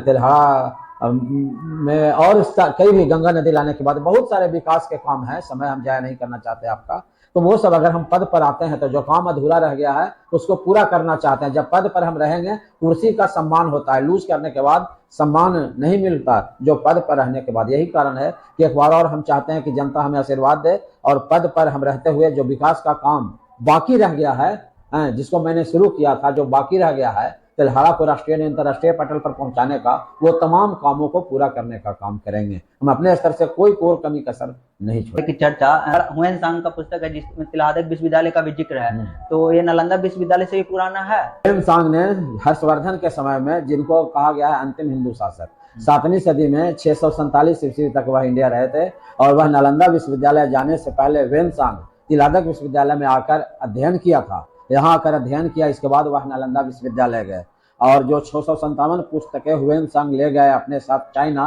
तिल्हाड़ा में और कई भी गंगा नदी लाने के बाद बहुत सारे विकास के काम हैं। समय हम जाया नहीं करना चाहते आपका, तो वो सब अगर हम पद पर आते हैं तो जो काम अधूरा रह गया है उसको पूरा करना चाहते हैं। जब पद पर हम रहेंगे, कुर्सी का सम्मान होता है, लूज करने के बाद सम्मान नहीं मिलता जो पद पर रहने के बाद। यही कारण है कि एक बार और हम चाहते हैं कि जनता हमें आशीर्वाद दे और पद पर हम रहते हुए जो विकास का काम बाकी रह गया है, जिसको मैंने शुरू किया था, जो बाकी रह गया है तिल्हाड़ा को राष्ट्रीय अंतर्राष्ट्रीय पटल पर पहुंचाने का, वो तमाम कामों को पूरा करने का काम करेंगे। हम अपने स्तर से कोई कमी कसर नहीं छोड़ेंगे। चर्चा हुएनसांग का पुस्तक है जिसमें तिल्हादक विश्वविद्यालय का भी जिक्र है, तो ये नालंदा विश्वविद्यालय से भी पुराना है। हुएनसांग ने हर्षवर्धन के समय में, जिनको कहा गया है अंतिम हिंदू शासक, 7वीं सदी में 647 ईस्वी तक वह इंडिया रहे थे और वह नालंदा विश्वविद्यालय जाने से पहले हुएनसांग तिलादक विश्वविद्यालय में आकर अध्ययन किया था। यहाँ आकर अध्ययन किया, इसके बाद वह नालंदा विश्वविद्यालय गए और जो 657 पुस्तकें हुएनसांग ले गए अपने साथ चाइना,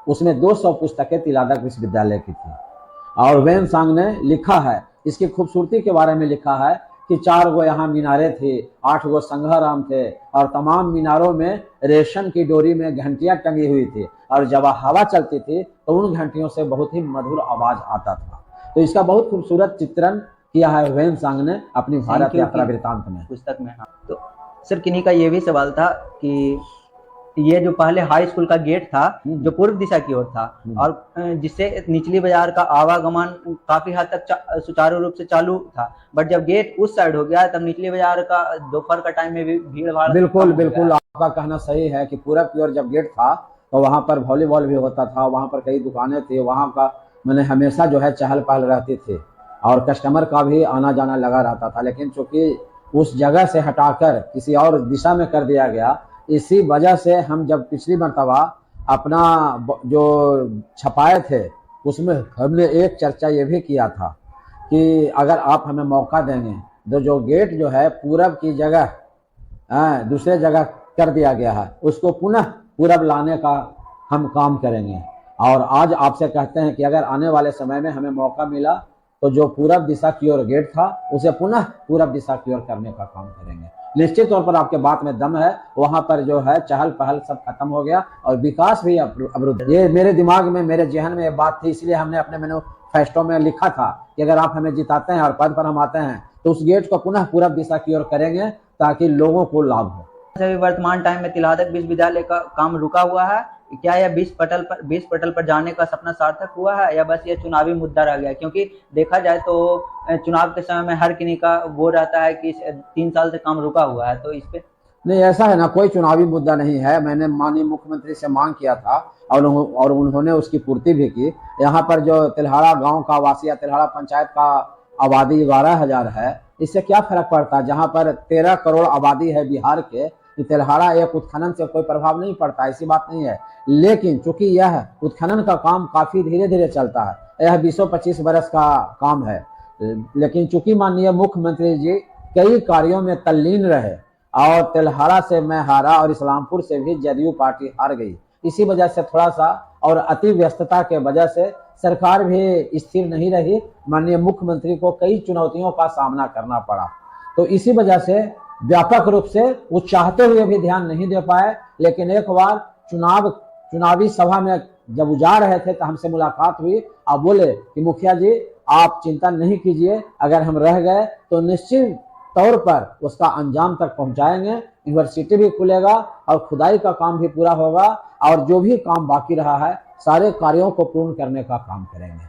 उसमें 200 पुस्तकें तिलादक विश्वविद्यालय की थी। और हुएनसांग ने लिखा है, इसकी खूबसूरती के बारे में लिखा है कि 4 गो यहाँ मीनारें थी, 8 गो संघाराम थे और तमाम मीनारों में रेशम की डोरी में घंटियां टंगी हुई थी और जब हवा चलती थी तो उन घंटियों से बहुत ही मधुर आवाज आता था। तो इसका बहुत खूबसूरत चित्रण किया है हुएनसांग ने अपनी भारत यात्रा वृत्तांत में, पुस्तक में। हाँ, तो सर किन्हीं का ये भी सवाल था कि ये जो पहले हाई स्कूल का गेट था जो पूर्व दिशा की ओर था और जिससे निचली बाजार का आवागमन काफी हद तक सुचारू रूप से चालू था, बट जब गेट उस साइड हो गया तब निचली बाजार का दोपहर का टाइम में भी भीड़ भाड़ बिल्कुल आपका कहना सही है कि पूरब की ओर जब गेट था तो वहाँ पर वॉलीबॉल भी होता था, वहाँ पर कई दुकानें थी, वहाँ का मैंने हमेशा जो है चहल पहल रहती थी और कस्टमर का भी आना जाना लगा रहता था। लेकिन चूंकि उस जगह से हटाकर किसी और दिशा में कर दिया गया, इसी वजह से हम जब पिछली मर्तबा अपना जो छपाए थे उसमें हमने एक चर्चा ये भी किया था कि अगर आप हमें मौका देंगे तो जो गेट जो है पूरब की जगह दूसरे जगह कर दिया गया है उसको पुनः पूरब लाने का हम काम करेंगे। और आज आपसे कहते हैं कि अगर आने वाले समय में हमें मौका मिला तो जो पूरब दिशा की ओर गेट था उसे पुनः पूरब दिशा की ओर करने का काम करेंगे। निश्चित तौर पर आपके बात में दम है, वहां पर जो है चहल पहल सब खत्म हो गया और विकास भी अवरुद्ध। ये मेरे दिमाग में, मेरे जहन में ये बात थी, इसलिए हमने अपने मैनिफेस्टो में लिखा था कि अगर आप हमें जिताते हैं और पद पर हम आते हैं तो उस गेट को पुनः पूरब दिशा की ओर करेंगे ताकि लोगों को लाभ हो। वर्तमान टाइम में तिलहादक विश्वविद्यालय का काम रुका हुआ है, क्या यह 20 पटल पर जाने का सपना सार्थक हुआ है या बस ये चुनावी मुद्दा रह गया? क्योंकि देखा जाए तो चुनाव के समय में हर किसी का वो रहता है कि 3 साल से काम रुका हुआ है, तो इस पे नहीं, ऐसा है ना, कोई चुनावी मुद्दा नहीं है। मैंने माननीय मुख्यमंत्री से मांग किया था और उन्होंने उसकी पूर्ति भी की। यहाँ पर जो तिलहाड़ा गांव का वासी या तिलहाड़ा पंचायत का आबादी 12,000 है, इससे क्या फर्क पड़ता है? जहाँ पर 13 करोड़ आबादी है बिहार के, तिलहाड़ा एक उत्खनन से कोई प्रभाव नहीं पड़ता, ऐसी बात नहीं है। लेकिन चूंकि यह उत्खनन का काम काफी धीरे धीरे चलता है, यह 20-25 बरस का काम है, लेकिन चूंकि माननीय मुख्यमंत्री जी कई कार्यों में तल्लीन रहे और तिलहाड़ा से मैं हारा और इस्लामपुर से भी जदयू पार्टी हार गई, इसी वजह से थोड़ा सा और अति व्यस्तता के वजह से सरकार भी स्थिर नहीं रही। माननीय मुख्यमंत्री को कई चुनौतियों का सामना करना पड़ा, तो इसी वजह से व्यापक रूप से वो चाहते हुए भी ध्यान नहीं दे पाए। लेकिन एक बार चुनावी सभा में जब वो जा रहे थे तो हमसे मुलाकात हुई, आप बोले कि मुखिया जी आप चिंता नहीं कीजिए, अगर हम रह गए तो निश्चित तौर पर उसका अंजाम तक पहुंचाएंगे, यूनिवर्सिटी भी खुलेगा और खुदाई का काम भी पूरा होगा और जो भी काम बाकी रहा है सारे कार्यों को पूर्ण करने का काम करेंगे।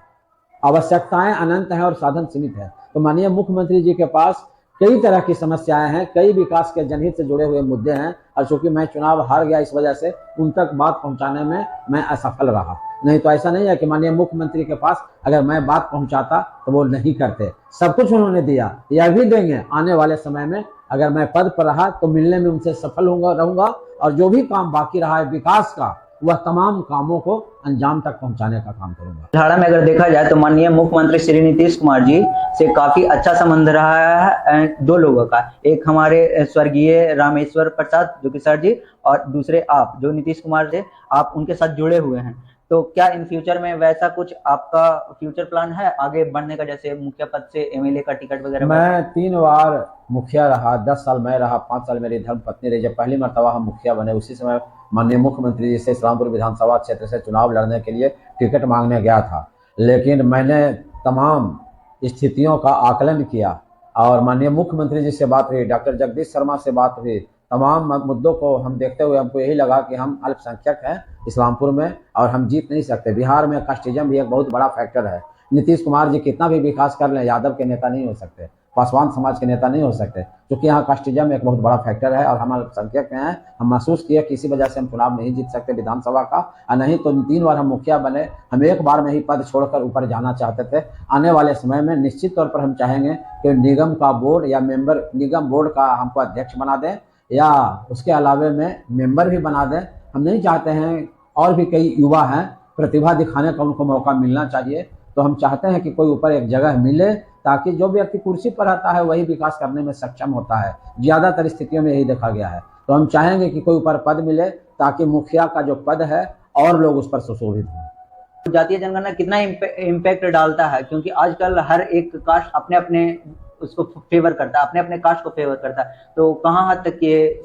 आवश्यकताएं अनंत हैं और साधन सीमित है, तो माननीय मुख्यमंत्री जी के पास कई तरह की समस्याएं हैं, कई विकास के जनहित से जुड़े हुए मुद्दे हैं और चूंकि मैं चुनाव हार गया इस वजह से उन तक बात पहुंचाने में मैं असफल रहा। नहीं तो ऐसा नहीं है कि माननीय मुख्यमंत्री के पास अगर मैं बात पहुंचाता तो वो नहीं करते, सब कुछ उन्होंने दिया, यह भी देंगे। आने वाले समय में अगर मैं पद पर रहा तो मिलने में उनसे सफल रहूंगा और जो भी काम बाकी रहा है विकास का, वह तमाम कामों को अंजाम तक पहुंचाने का काम करूंगा। तिलहाड़ा में अगर देखा जाए तो माननीय मुख्यमंत्री श्री नीतीश कुमार जी से काफी अच्छा संबंध रहा है 2 लोगों का, एक हमारे स्वर्गीय रामेश्वर प्रसाद जो कि सर जी, और दूसरे आप जो नीतीश कुमार से आप उनके साथ जुड़े हुए हैं, तो क्या इन फ्यूचर में वैसा कुछ आपका फ्यूचर प्लान है आगे बढ़ने का, जैसे मुखिया पद से एमएलए का टिकट वगैरह? मैं 3 बार मुखिया रहा, 10 साल मैं रहा, 5 साल मेरी धर्मपत्नी रही। जब पहली मर्तबा हम मुखिया बने उसी समय माननीय मुख्यमंत्री जी से इस्लामपुर विधानसभा क्षेत्र से चुनाव लड़ने के लिए टिकट मांगने गया था, लेकिन मैंने तमाम स्थितियों का आकलन किया और माननीय मुख्यमंत्री जी से बात हुई, डॉक्टर जगदीश शर्मा से बात हुई, तमाम मुद्दों को हम देखते हुए हमको यही लगा कि हम अल्पसंख्यक हैं इस्लामपुर में और हम जीत नहीं सकते। बिहार में कास्टिज्म भी एक बहुत बड़ा फैक्टर है। नीतीश कुमार जी कितना भी विकास कर लें, यादव के नेता नहीं हो सकते, पासवान समाज के नेता नहीं हो सकते, क्योंकि यहाँ कास्टिज्म एक बहुत बड़ा फैक्टर है और हम अल्पसंख्यक में हैं। हम महसूस किए कि इसी वजह से हम चुनाव नहीं जीत सकते विधानसभा का, और नहीं तो 3 बार हम मुखिया बने, हम एक बार में ही पद छोड़कर ऊपर जाना चाहते थे। आने वाले समय में निश्चित तौर पर हम चाहेंगे कि निगम का बोर्ड या निगम बोर्ड का हमको अध्यक्ष बना दें या उसके अलावे में मेंबर भी बना दें। हम नहीं चाहते हैं, और भी कई युवा हैं, प्रतिभा दिखाने का उनको मौका मिलना चाहिए, तो हम चाहते हैं कि कोई ऊपर एक जगह मिले ताकि जो व्यक्ति कुर्सी पर रहता है वही विकास करने में सक्षम होता है। ज़्यादातर स्थितियों में यही देखा गया है, तो हम चाहेंगे कि कोई ऊपर पद मिले ताकि मुखिया का जो पद है और लोग उस पर सुशोभित हों। जातीय जनगणना कितना इम्पैक्ट डालता है, क्योंकि आजकल हर एक कास्ट अपने अपने उसको फेवर करता है, अपने अपने कास्ट को फेवर करता है, तो कहाँ हद तक ये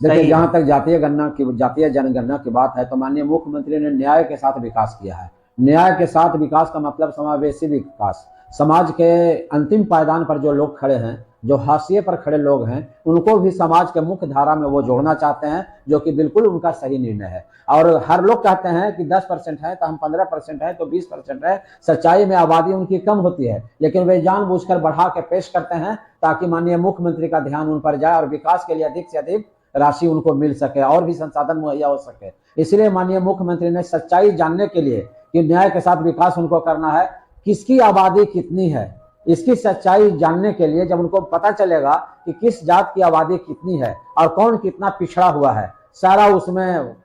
देखिए, जहाँ तक जातीय जनगणना की बात है तो माननीय मुख्यमंत्री ने न्याय के साथ विकास किया है। न्याय के साथ विकास का मतलब समावेशी विकास। समाज के अंतिम पायदान पर जो लोग खड़े हैं, जो हाशिए पर खड़े लोग हैं, उनको भी समाज के मुख्य धारा में वो जोड़ना चाहते हैं, जो कि बिल्कुल उनका सही निर्णय है। और हर लोग कहते हैं कि 10% है तो हम 15% है तो 20% है। सच्चाई में आबादी उनकी कम होती है, लेकिन वे जानबूझकर बढ़ा के पेश करते हैं ताकि माननीय मुख्यमंत्री का ध्यान उन पर जाए और विकास के लिए अधिक से अधिक राशि उनको मिल सके और भी संसाधन मुहैया हो सके। इसलिए माननीय मुख्यमंत्री ने सच्चाई जानने के लिए कि न्याय के साथ विकास उनको करना है, किसकी आबादी कितनी है, इसकी सच्चाई जानने के लिए जब उनको पता चलेगा कि किस जात की आबादी कितनी है और कौन कितना पिछड़ा हुआ है, सारा उसमें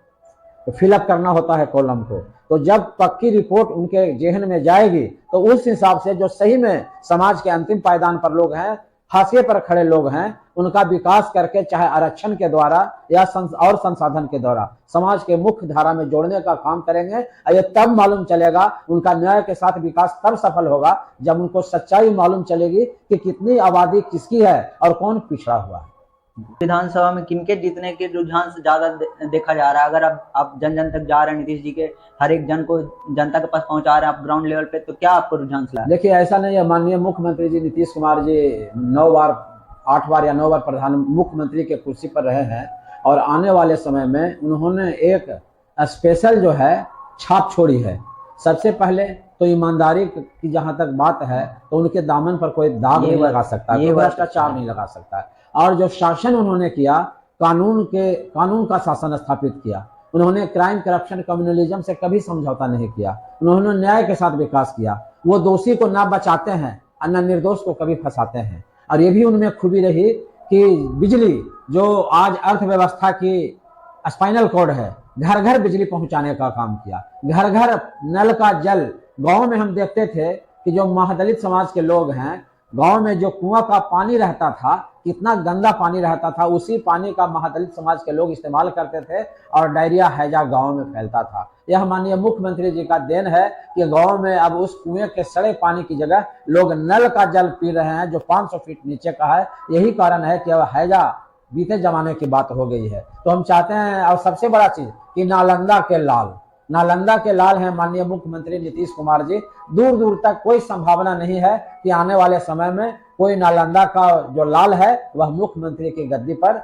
फिलअप करना होता है कॉलम को। तो जब पक्की रिपोर्ट उनके जेहन में जाएगी तो उस हिसाब से जो सही में समाज के अंतिम पायदान पर लोग हैं, हाशिए पर खड़े लोग हैं, उनका विकास करके चाहे आरक्षण के द्वारा या और संसाधन के द्वारा समाज के मुख्य धारा में जोड़ने का काम करेंगे। ये तब मालूम चलेगा, उनका न्याय के साथ विकास तब सफल होगा जब उनको सच्चाई मालूम चलेगी कि कितनी आबादी किसकी है और कौन पिछड़ा हुआ है। विधानसभा में किनके जीतने के रुझान से ज्यादा देखा जा रहा है? अगर आप जन जन तक जा रहे हैं, नीतीश जी के हर एक जन को जनता के पास पहुंचा रहे हैं आप ग्राउंड लेवल पे, तो क्या आपको रुझान से? देखिए, ऐसा नहीं है। माननीय मुख्यमंत्री जी नीतीश कुमार जी 8 बार या 9 बार प्रधान मुख्यमंत्री के कुर्सी पर रहे हैं और आने वाले समय में उन्होंने एक स्पेशल जो है छाप छोड़ी है। सबसे पहले तो ईमानदारी की जहां तक बात है तो उनके दामन पर कोई दाग नहीं लगा सकता, कोई भ्रष्टाचार नहीं लगा सकता है। और जो शासन उन्होंने किया, कानून का शासन स्थापित किया। उन्होंने क्राइम करप्शन कम्युनलिज्म से कभी समझौता नहीं किया। उन्होंने न्याय के साथ विकास किया। वो दोषी को ना बचाते हैं और न निर्दोष को कभी फंसाते हैं। और ये भी उनमें खूबी रही कि बिजली जो आज अर्थव्यवस्था की स्पाइनल कॉर्ड है, घर घर बिजली पहुंचाने का काम किया। घर घर नल का जल। गांव में हम देखते थे कि जो महादलित समाज के लोग हैं, गांव में जो कुआं का पानी रहता था, कितना गंदा पानी रहता था, उसी पानी का महादलित समाज के लोग इस्तेमाल करते थे और डायरिया हैजा गांव में फैलता था। यह माननीय मुख्यमंत्री जी का देन है कि गांव में अब उस कुएं के सड़े पानी की जगह लोग नल का जल पी रहे हैं जो 500 फीट नीचे का है। यही कारण है कि अब हैजा बीते जमाने की बात हो गई है। तो हम चाहते हैं, और सबसे बड़ा चीज कि नालंदा के लाल हैं माननीय मुख्यमंत्री नीतीश कुमार जी। दूर दूर तक कोई संभावना नहीं है कि आने वाले समय में कोई नालंदा का जो लाल है वह मुख्यमंत्री की गद्दी पर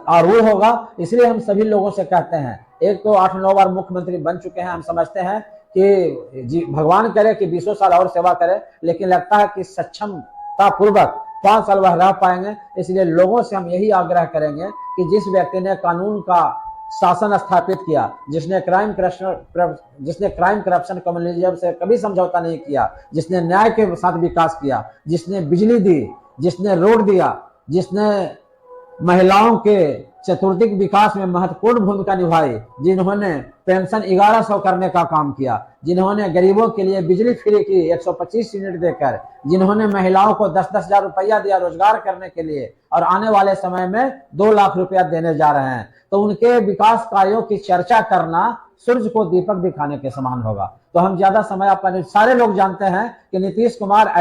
आरूढ़ होगा। इसलिए हम सभी लोगों से कहते हैं, एक तो 8-9 बार मुख्यमंत्री बन चुके हैं, हम समझते हैं कि भगवान करे कि 20 साल और सेवा करे, लेकिन लगता है कि सक्षमता पूर्वक 5 साल वह रह पाएंगे। इसलिए लोगों से हम यही आग्रह करेंगे कि जिस व्यक्ति ने कानून का शासन स्थापित किया, जिसने क्राइम करप्शन कम्युनलिज्म से कभी समझौता नहीं किया, जिसने न्याय के साथ विकास किया, जिसने बिजली दी, जिसने रोड दिया, जिसने महिलाओं के चतुर्दिक विकास में महत्वपूर्ण भूमिका निभाई, जिन्होंने पेंशन 1100 करने का काम किया, जिन्होंने गरीबों के लिए बिजली फ्री की 125 यूनिट देकर, जिन्होंने महिलाओं को 10-10 हजार रुपया दिया रोजगार करने के लिए और आने वाले समय में 2 लाख रुपया देने जा रहे हैं, तो उनके विकास कार्यों की चर्चा करना सूर्य को दीपक दिखाने के समान होगा। तो हम ज्यादा समय अपने सारे लोग जानते हैं कि नीतीश कुमार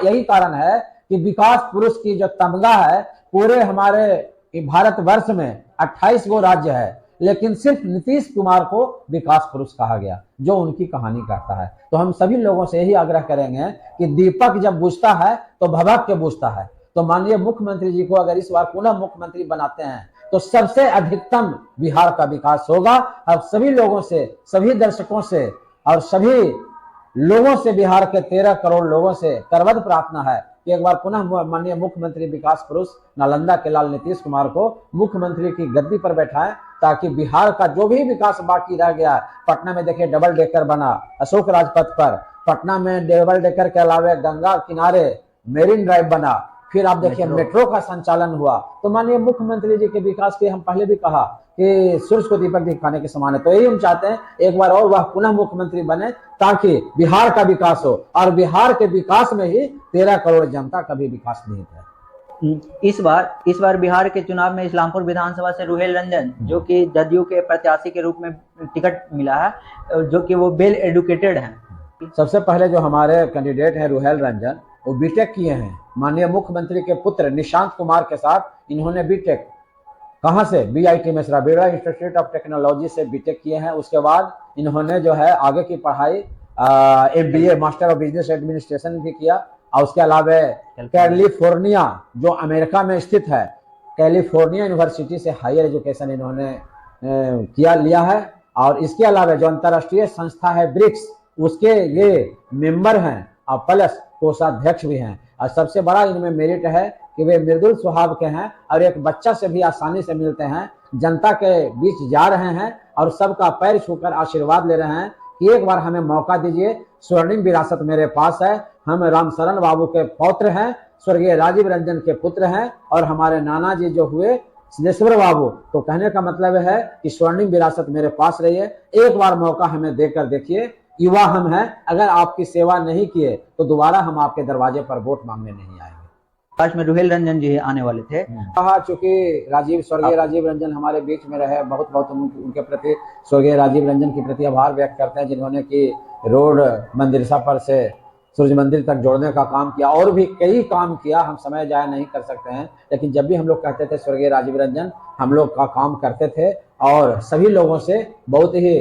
यही कारण है कि विकास पुरुष की जो तमगा है, पूरे हमारे भारतवर्ष में 28 गो राज्य है, लेकिन सिर्फ नीतीश कुमार को विकास पुरुष कहा गया, जो उनकी कहानी कहता है। तो हम सभी लोगों से यही आग्रह करेंगे कि दीपक जब बुझता है तो भभक के बुझता है। तो माननीय मुख्यमंत्री जी को अगर इस बार पुनः मुख्यमंत्री बनाते हैं तो सबसे अधिकतम बिहार का विकास होगा। अब सभी लोगों से, सभी दर्शकों से और सभी लोगों से, बिहार के 13 करोड़ लोगों से करवद प्रार्थना है कि एक बार पुनः माननीय मुख्यमंत्री विकास पुरुष नालंदा के लाल नीतीश कुमार को मुख्यमंत्री की गद्दी पर बैठाएं, ताकि बिहार का जो भी विकास बाकी रह गया, पटना में देखिए डबल डेकर बना अशोक राजपथ पर, पटना में डबल डेकर के अलावा गंगा किनारे मेरीन ड्राइव बना, फिर आप देखिए मेट्रो का संचालन हुआ। तो माननीय मुख्यमंत्री जी के विकास के हम पहले भी कहा कि सूर्य को दीपक दिखाने के समान है। तो यही हम चाहते हैं एक बार और वह पुनः मुख्यमंत्री बने, ताकि बिहार का विकास हो, और बिहार के विकास में ही 13 करोड़ जनता का भी विकास निहित है। इस बार बिहार के चुनाव में इस्लामपुर विधानसभा से रुहेल रंजन, जो कि जदयू के प्रत्याशी के रूप में टिकट मिला है, जो कि वो वेल एडुकेटेड हैं। सबसे पहले जो हमारे कैंडिडेट हैं रुहेल रंजन, वो बीटेक किए हैं। माननीय मुख्यमंत्री के पुत्र निशांत कुमार के साथ इन्होंने बीटेक, कहाँ से, BIT Mesra, Birla institute of technology से बीटेक किए हैं। उसके बाद इन्होंने जो है आगे की पढ़ाई MBA master of business administration भी किया, और उसके अलावा कैलिफोर्निया जो अमेरिका में स्थित है, कैलिफोर्निया यूनिवर्सिटी से हायर एजुकेशन इन्होंने लिया है। और इसके अलावा जो अंतर्राष्ट्रीय संस्था है ब्रिक्स, उसके ये मेंबर हैं और प्लस कोषाध्यक्ष भी हैं। और सबसे बड़ा इनमें मेरिट है कि वे मृदुल स्वभाव के हैं और एक बच्चा से भी आसानी से मिलते हैं, जनता के बीच जा रहे हैं और सबका पैर छूकर आशीर्वाद ले रहे हैं कि एक बार हमें मौका दीजिए, स्वर्णिम विरासत मेरे पास है, हम रामशरण बाबू के पौत्र हैं, स्वर्गीय राजीव रंजन के पुत्र हैं और हमारे नाना जी जो हुए सिद्धेश्वर बाबू। तो कहने का मतलब है कि स्वर्णिम विरासत मेरे पास रही है, एक बार मौका हमें देकर देखिए, युवा हम हैं, अगर आपकी सेवा नहीं किए तो दोबारा हम आपके दरवाजे पर वोट मांगने नहीं आएंगे। लास्ट में रुहेल रंजन जी आने वाले थे। कहा चूंकि स्वर्गीय राजीव रंजन हमारे बीच में रहे, बहुत बहुत उनके प्रति, स्वर्गीय राजीव रंजन के प्रति आभार व्यक्त करते हैं, जिन्होंने की रोड मंदिरसा पर से सूर्य मंदिर तक जोड़ने का काम किया और भी कई काम किया, हम समय जाया नहीं कर सकते हैं। लेकिन जब भी हम लोग कहते थे स्वर्गीय राजीव रंजन हम लोग का काम करते थे और सभी लोगों से बहुत ही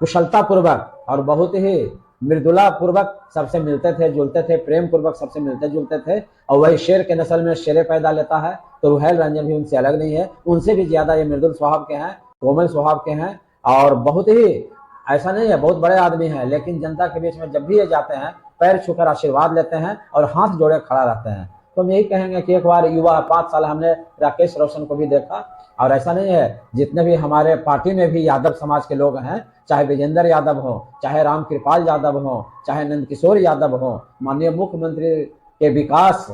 कुशलता पूर्वक और बहुत ही मृदुला पूर्वक सबसे मिलते थे जुलते थे, प्रेम पूर्वक सबसे मिलते जुलते थे। और वही शेर के नस्ल में शेरे पैदा लेता है, तो रुहेल रंजन भी उनसे अलग नहीं है, उनसे भी ज्यादा ये मृदुल स्वभाव के हैं, कोमल स्वभाव के हैं और बहुत ही, ऐसा नहीं है बहुत बड़े आदमी हैं, लेकिन जनता के बीच में जब भी ये जाते हैं पैर छूकर आशीर्वाद लेते हैं और हाथ जोड़े खड़ा रहते हैं। तो हम यही कहेंगे कि एक बार युवा, 5 साल हमने राकेश रोशन को भी देखा और ऐसा नहीं है, जितने भी हमारे पार्टी में भी यादव समाज के लोग हैं, चाहे विजेंद्र यादव हो, चाहे राम कृपाल यादव हो, चाहे नंदकिशोर यादव हो, माननीय मुख्यमंत्री के विकास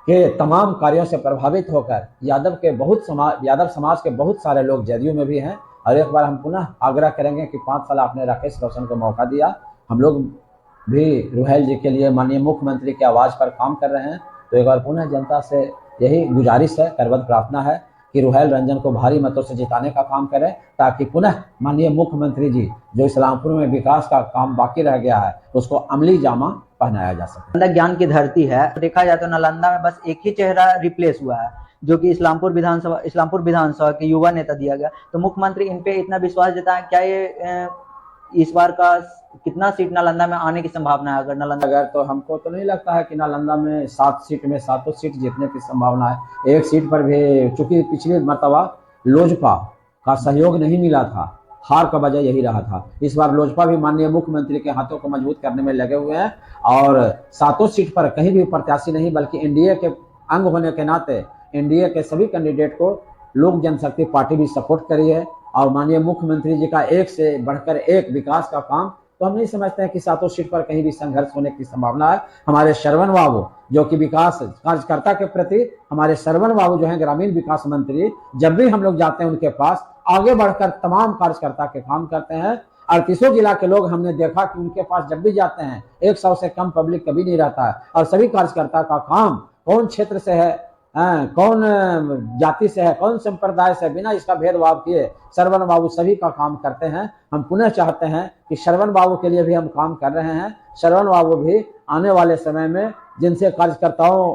के तमाम कार्यों से प्रभावित होकर यादव समाज के बहुत सारे लोग जदयू में भी हैं। और एक बार हम पुनः आग्रह करेंगे कि 5 साल आपने राकेश रोशन को मौका दिया, हम लोग भी रुहेल जी के लिए माननीय मुख्यमंत्री की आवाज पर काम कर रहे हैं। तो एक बार पुनः जनता से यही गुजारिश है, करबद्ध प्रार्थना है कि रुहेल रंजन को भारी मतों से जिताने का काम करें, ताकि पुनः माननीय मुख्यमंत्री जी जो इस्लामपुर में विकास का काम बाकी रह गया है उसको अमली जामा पहनाया जा सके। नालंदा ज्ञान की धरती है, देखा जाए तो नालंदा में बस एक ही चेहरा रिप्लेस हुआ है, जो कि इस्लामपुर विधानसभा के युवा नेता दिया गया। तो मुख्यमंत्री इन पे इतना विश्वास जताएं, क्या ये इस बार का कितना सीट नालंदा में आने की संभावना है? अगर तो हमको तो नहीं लगता है कि नालंदा में 7 सीट में 7 सीट जीतने की संभावना है। एक सीट पर भी, चूंकि पिछली मर्तबा लोजपा का सहयोग नहीं मिला था, हार का वजह यही रहा था। इस बार लोजपा भी माननीय मुख्यमंत्री के हाथों को मजबूत करने में लगे हुए हैं और 7 सीट पर कहीं भी प्रत्याशी नहीं, बल्कि एनडीए के अंग होने के नाते एनडीए के सभी कैंडिडेट को लोक जनशक्ति पार्टी भी सपोर्ट करी है और माननीय मुख्यमंत्री जी का एक से बढ़कर एक विकास का काम, तो हम नहीं समझते हैं कि 7 सीट पर कहीं भी संघर्ष होने की संभावना है। हमारे श्रवण बाबू जो कि विकास कार्यकर्ता के प्रति, हमारे श्रवण बाबू जो है ग्रामीण विकास मंत्री, जब भी हम लोग जाते हैं उनके पास आगे बढ़कर तमाम कार्यकर्ता के काम करते हैं। 38 जिला के लोग हमने देखा कि उनके पास जब भी जाते हैं 100 से कम पब्लिक कभी नहीं रहता है और सभी कार्यकर्ता का काम कौन क्षेत्र से है, कौन जाति से है, कौन संप्रदाय से, बिना इसका भेदभाव किए श्रवण बाबू सभी का काम करते हैं। हम पुनः चाहते हैं कि श्रवण बाबू के लिए भी हम काम कर रहे हैं। श्रवण बाबू भी आने वाले समय में, जिनसे कार्यकर्ताओं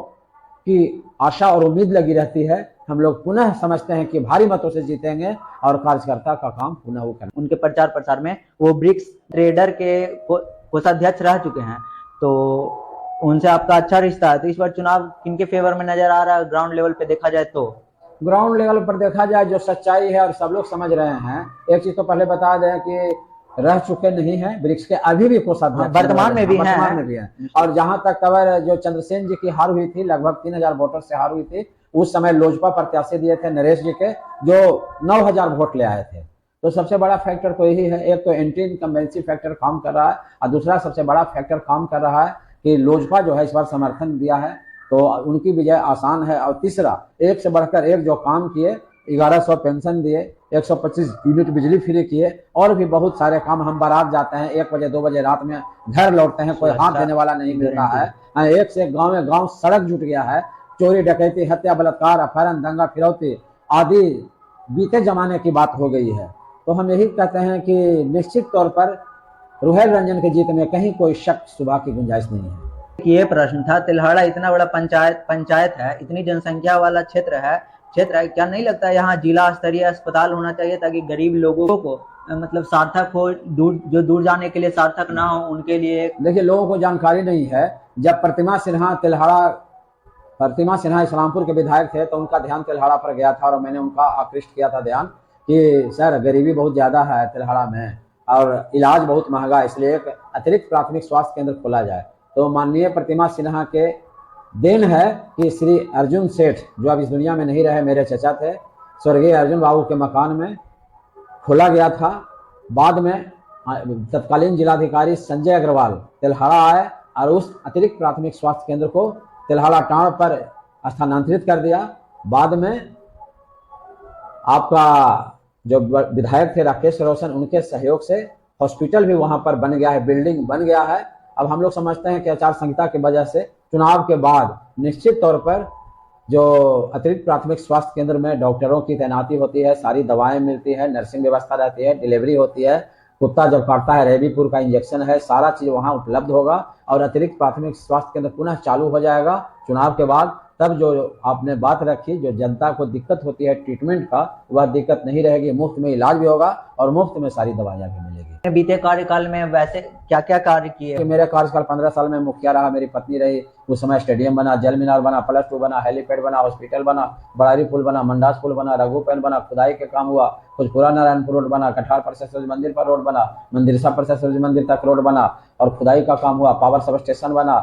की आशा और उम्मीद लगी रहती है, हम लोग पुनः समझते हैं कि भारी मतों से जीतेंगे और कार्यकर्ता का काम पुनः वो करेंगे। उनके प्रचार प्रसार में वो ब्रिक्स ट्रेडर के कोषाध्यक्ष रह चुके हैं, तो उनसे आपका अच्छा रिश्ता है। तो इस बार चुनाव किनके फेवर में नजर आ रहा है ग्राउंड लेवल पे देखा जाए तो? ग्राउंड लेवल पर देखा जाए जो सच्चाई है और सब लोग समझ रहे हैं, एक चीज तो पहले बता दें कि रह चुके नहीं हैं ब्रिक्स के, अभी भी कोषाध्यक्ष वर्तमान में भी हैं। और जहां तक खबर जो चंद्रसेन जी की हार हुई थी, लगभग 3000 वोटर से हार हुई थी, उस समय लोजपा प्रत्याशी दिए थे नरेश जी के, जो 9000 वोट ले आए थे। तो सबसे बड़ा फैक्टर तो यही है, एक तो एंटी इनकम्बेंसी फैक्टर काम कर रहा है और दूसरा सबसे बड़ा फैक्टर काम कर रहा है कि लोजपा जो है इस बार समर्थन दिया है तो उनकी विजय आसान है। और तीसरा, एक से बढ़कर एक जो काम किए, 1100 पेंशन दिए, 125 यूनिट बिजली फ्री किए और भी बहुत सारे काम। हम बारात जाते हैं 1 बजे 2 बजे रात में घर लौटते हैं, कोई हाथ देने वाला नहीं मिलता है। एक से गाँव में गाँव सड़क जुट गया है। चोरी डकैती, हत्या, बलात्कार, अपहरण, दंगा फिरौती आदि बीते जमाने की बात हो गई है। तो हम यही कहते हैं कि निश्चित तौर पर रुहेल रंजन के जीत में कहीं कोई शक सुबह की गुंजाइश नहीं है। ये प्रश्न था, तिल्हाड़ा इतना बड़ा पंचायत है, इतनी जनसंख्या वाला क्षेत्र है, क्या नहीं लगता है यहाँ जिला स्तरीय अस्पताल होना चाहिए ताकि गरीब लोगों को मतलब सार्थक हो, दूर जाने के लिए सार्थक ना हो उनके लिए? देखिए, लोगों को जानकारी नहीं है। जब प्रतिमा सिन्हा इस्लामपुर के विधायक थे तो उनका ध्यान तिल्हाड़ा पर गया था और मैंने उनका आकृष्ट किया था ध्यान कि सर गरीबी बहुत ज्यादा है तिल्हाड़ा में और इलाज बहुत महंगा है, इसलिए एक अतिरिक्त प्राथमिक स्वास्थ्य केंद्र खोला जाए। तो माननीय प्रतिमा सिन्हा के देन है कि श्री अर्जुन सेठ जो अब इस दुनिया में नहीं रहे, मेरे चचा थे, स्वर्गीय अर्जुन बाबू के मकान में खोला गया था। बाद में तत्कालीन जिलाधिकारी संजय अग्रवाल तेल्हाड़ा आए और उस अतिरिक्त प्राथमिक स्वास्थ्य केंद्र को तेल्हाड़ा टाउन पर स्थानांतरित कर दिया। बाद में आपका जो विधायक थे राकेश रोशन, उनके सहयोग से हॉस्पिटल भी वहां पर बन गया है, बिल्डिंग बन गया है। अब हम लोग समझते हैं कि आचार संहिता की वजह से चुनाव के बाद निश्चित तौर पर जो अतिरिक्त प्राथमिक स्वास्थ्य केंद्र में डॉक्टरों की तैनाती होती है, सारी दवाएं मिलती है, नर्सिंग व्यवस्था रहती है, डिलीवरी होती है, कुत्ता जब काटता है रेबीपुर का इंजेक्शन है, सारा चीज वहां उपलब्ध होगा और अतिरिक्त प्राथमिक स्वास्थ्य केंद्र पुनः चालू हो जाएगा चुनाव के बाद। तब जो आपने बात रखी, जो जनता को दिक्कत होती है ट्रीटमेंट का, वह दिक्कत नहीं रहेगी, मुफ्त में इलाज भी होगा और मुफ्त में सारी दवाइयाँ भी मिलेगी। बीते कार्यकाल में वैसे क्या क्या कार्य किए? कि मेरे कार्यकाल 15 साल में मुखिया रहा, मेरी पत्नी रही, उस समय स्टेडियम बना, जल मीनार बना, +2 बना, हेलीपैड बना, हॉस्पिटल बना, बड़ारी पुल बना, मंडास पुल बना, रघुपैन बना, खुदाई के काम हुआ, खुजपुरा नारायणपुर रोड बना, कठार पर सूर्य मंदिर पर रोड बना, मंदिरसा पर सूर्य मंदिर तक रोड बना और खुदाई का काम हुआ, पावर सब स्टेशन बना,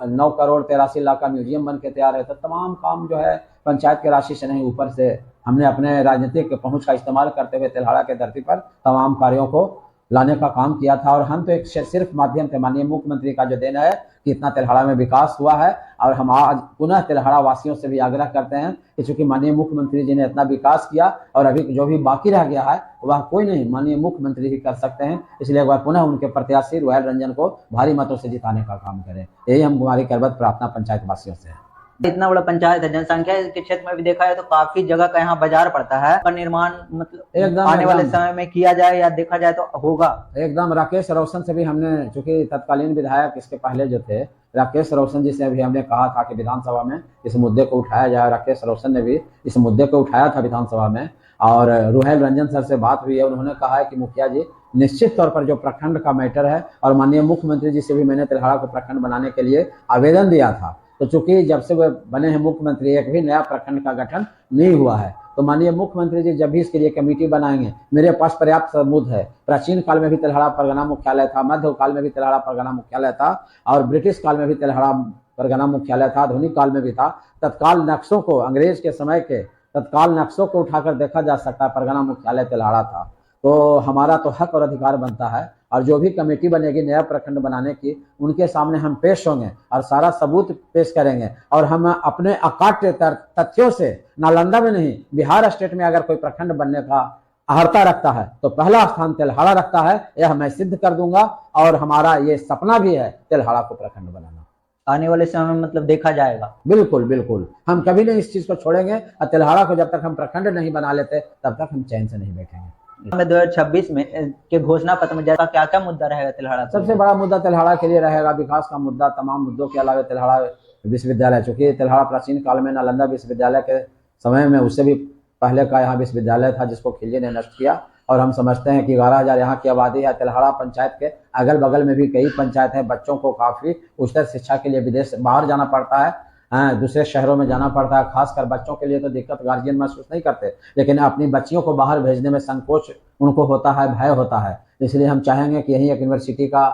9 करोड़ 83 लाख का म्यूजियम बन के तैयार है। तो तमाम काम जो है पंचायत के राशि से नहीं, ऊपर से हमने अपने राजनीतिक पहुंच का इस्तेमाल करते हुए तेल्हाड़ा के धरती पर तमाम कार्यों को लाने का काम किया था। और हम तो एक सिर्फ माध्यम थे, माननीय मुख्यमंत्री का जो देन है कि इतना तेल्हाड़ा में विकास हुआ है। और हम आज पुनः तेल्हाड़ा वासियों से भी आग्रह करते हैं कि चूंकि माननीय मुख्यमंत्री जी ने इतना विकास किया और अभी जो भी बाकी रह गया है वह कोई नहीं, माननीय मुख्यमंत्री ही कर सकते हैं। इसलिए एक बार पुनः उनके प्रत्याशी रोहेल रंजन को भारी मतों से जिताने का काम करें, यही हमारी करबद्ध प्रार्थना पंचायत वासियों से है। इतना बड़ा पंचायत है, जनसंख्या के क्षेत्र में भी देखा है तो काफी जगह का यहाँ बाजार पड़ता है, पर निर्माण मतलब आने वाले समय में किया जाए या देखा जाए तो होगा एकदम। राकेश रोशन से भी हमने, चूंकि तत्कालीन विधायक इसके पहले जो थे राकेश रोशन जी से भी हमने कहा था कि विधानसभा में इस मुद्दे को उठाया जाए। राकेश रोशन ने भी इस मुद्दे को उठाया था विधानसभा में और रोहेल रंजन सर से बात हुई है, उन्होंने कहा है कि मुखिया जी निश्चित तौर पर जो प्रखंड का मैटर है, और माननीय मुख्यमंत्री जी से भी मैंने तेल्हाड़ा को प्रखंड बनाने के लिए आवेदन दिया था। तो चूंकि जब से वे बने हैं मुख्यमंत्री, एक भी नया प्रखंड का गठन नहीं हुआ है, तो माननीय मुख्यमंत्री जी जब भी इसके लिए कमेटी बनाएंगे, मेरे पास पर्याप्त सबूत है। प्राचीन काल में भी तेल्हाड़ा परगना मुख्यालय था, मध्य काल में भी तेल्हाड़ा परगना मुख्यालय था और ब्रिटिश काल में भी तेल्हाड़ा परगना मुख्यालय था, आधुनिक काल में भी था। तत्काल नक्शों को, अंग्रेज के समय के तत्काल नक्शों को उठाकर देखा जा सकता है, परगना मुख्यालय तेल्हाड़ा था। तो हमारा तो हक और अधिकार बनता है और जो भी कमेटी बनेगी नया प्रखंड बनाने की, उनके सामने हम पेश होंगे और सारा सबूत पेश करेंगे। और हम अपने अकाट्य तथ्यों से, नालंदा में नहीं, बिहार स्टेट में अगर कोई प्रखंड बनने का अहर्ता रखता है तो पहला स्थान तेल्हाड़ा रखता है, यह मैं सिद्ध कर दूंगा। और हमारा ये सपना भी है तेल्हाड़ा को प्रखंड बनाना। आने वाले समय में मतलब देखा जाएगा। बिल्कुल बिल्कुल, हम कभी नहीं इस चीज को छोड़ेंगे और तेल्हाड़ा को जब तक हम प्रखंड नहीं बना लेते तब तक हम चैन से नहीं बैठेंगे। 2026 में के घोषणा पत्र में जैसा क्या क्या मुद्दा रहेगा तेल्हाड़ा? सबसे बड़ा मुद्दा तेल्हाड़ा के लिए रहेगा विकास का मुद्दा। तमाम मुद्दों के अलावा तेल्हाड़ा विश्वविद्यालय, चूंकि तेल्हाड़ा प्राचीन काल में नालंदा विश्वविद्यालय के समय में उससे भी पहले का यहाँ विश्वविद्यालय था जिसको खिलजी ने नष्ट किया। और हम समझते हैं कि 11,000 यहाँ की आबादी है। तेल्हाड़ा पंचायत के अगल बगल में भी कई पंचायत हैं। बच्चों को काफी उच्चतर शिक्षा के लिए विदेश बाहर जाना पड़ता है, दूसरे शहरों में जाना पड़ता है। खासकर बच्चों के लिए तो दिक्कत गार्जियन महसूस नहीं करते, लेकिन अपनी बच्चियों को बाहर भेजने में संकोच उनको होता है, भय होता है। इसलिए हम चाहेंगे कि यहीं एक यूनिवर्सिटी का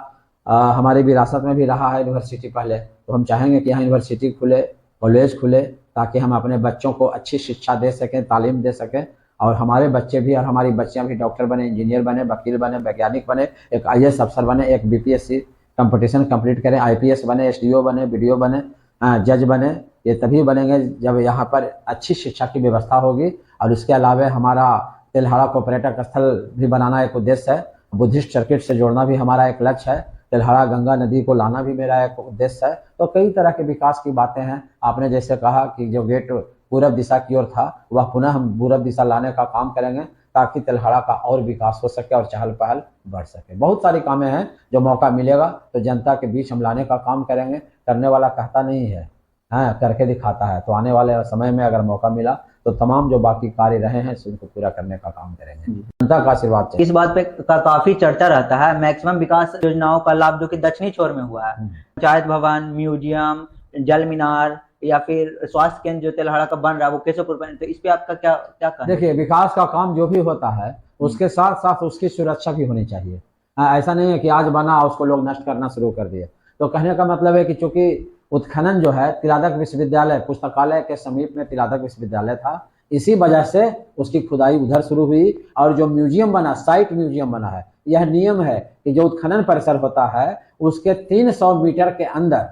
हमारी विरासत में भी रहा है यूनिवर्सिटी पहले, तो हम चाहेंगे कि यहाँ यूनिवर्सिटी खुले, कॉलेज खुले, ताकि हम अपने बच्चों को अच्छी शिक्षा दे सकें, तालीम दे सकें और हमारे बच्चे भी और हमारी बच्चियाँ भी डॉक्टर बने, इंजीनियर बने, वकील बने, वैज्ञानिक बने, एक IAS अफसर बने, एक BPSC कंपटीशन कंप्लीट करें, IPS बने, SDO बने, BDO बने, जज बने। ये तभी बनेंगे जब यहाँ पर अच्छी शिक्षा की व्यवस्था होगी। और इसके अलावा हमारा तेल्हाड़ा को पर्यटक स्थल भी बनाना एक उद्देश्य है। बुद्धिस्ट सर्किट से जोड़ना भी हमारा एक लक्ष्य है। तेल्हाड़ा गंगा नदी को लाना भी मेरा एक उद्देश्य है। तो कई तरह के विकास की बातें हैं। आपने जैसे कहा कि जो गेट पूरब दिशा की ओर था वह पुनः हम पूरब दिशा लाने का काम करेंगे ताकि तेल्हाड़ा का और विकास हो सके और चहल पहल बढ़ सके। बहुत सारी कामें हैं, जो मौका मिलेगा तो जनता के बीच हम लाने का काम करेंगे। करने वाला कहता नहीं है, करके दिखाता है। तो आने वाले समय में अगर मौका मिला तो तमाम जो बाकी कार्य रहे हैं उनको पूरा करने का काम करेंगे। जनता का आशीर्वाद चाहिए। इस बात पे काफी चर्चा रहता है, मैक्सिमम विकास योजनाओं का लाभ जो कि दक्षिणी छोर में हुआ है, पंचायत भवन, म्यूजियम, जल मीनार या फिर स्वास्थ्य केंद्र जो तेल्हाड़ा का बन रहा है वो केशवपुर बन, तो इस पे आपका क्या कहना? देखिए, विकास का काम जो भी होता है उसके साथ साथ उसकी सुरक्षा भी होनी चाहिए। ऐसा नहीं है कि आज बना उसको लोग नष्ट करना शुरू कर दिए। तो कहने का मतलब है कि चूंकि उत्खनन जो है तिलाधक विश्वविद्यालय पुस्तकालय के समीप में तिलाधक विश्वविद्यालय था, इसी वजह से उसकी खुदाई उधर शुरू हुई। और जो म्यूजियम बना, साइट म्यूजियम बना है, यह नियम है कि जो उत्खनन परिसर होता है उसके 300 मीटर के अंदर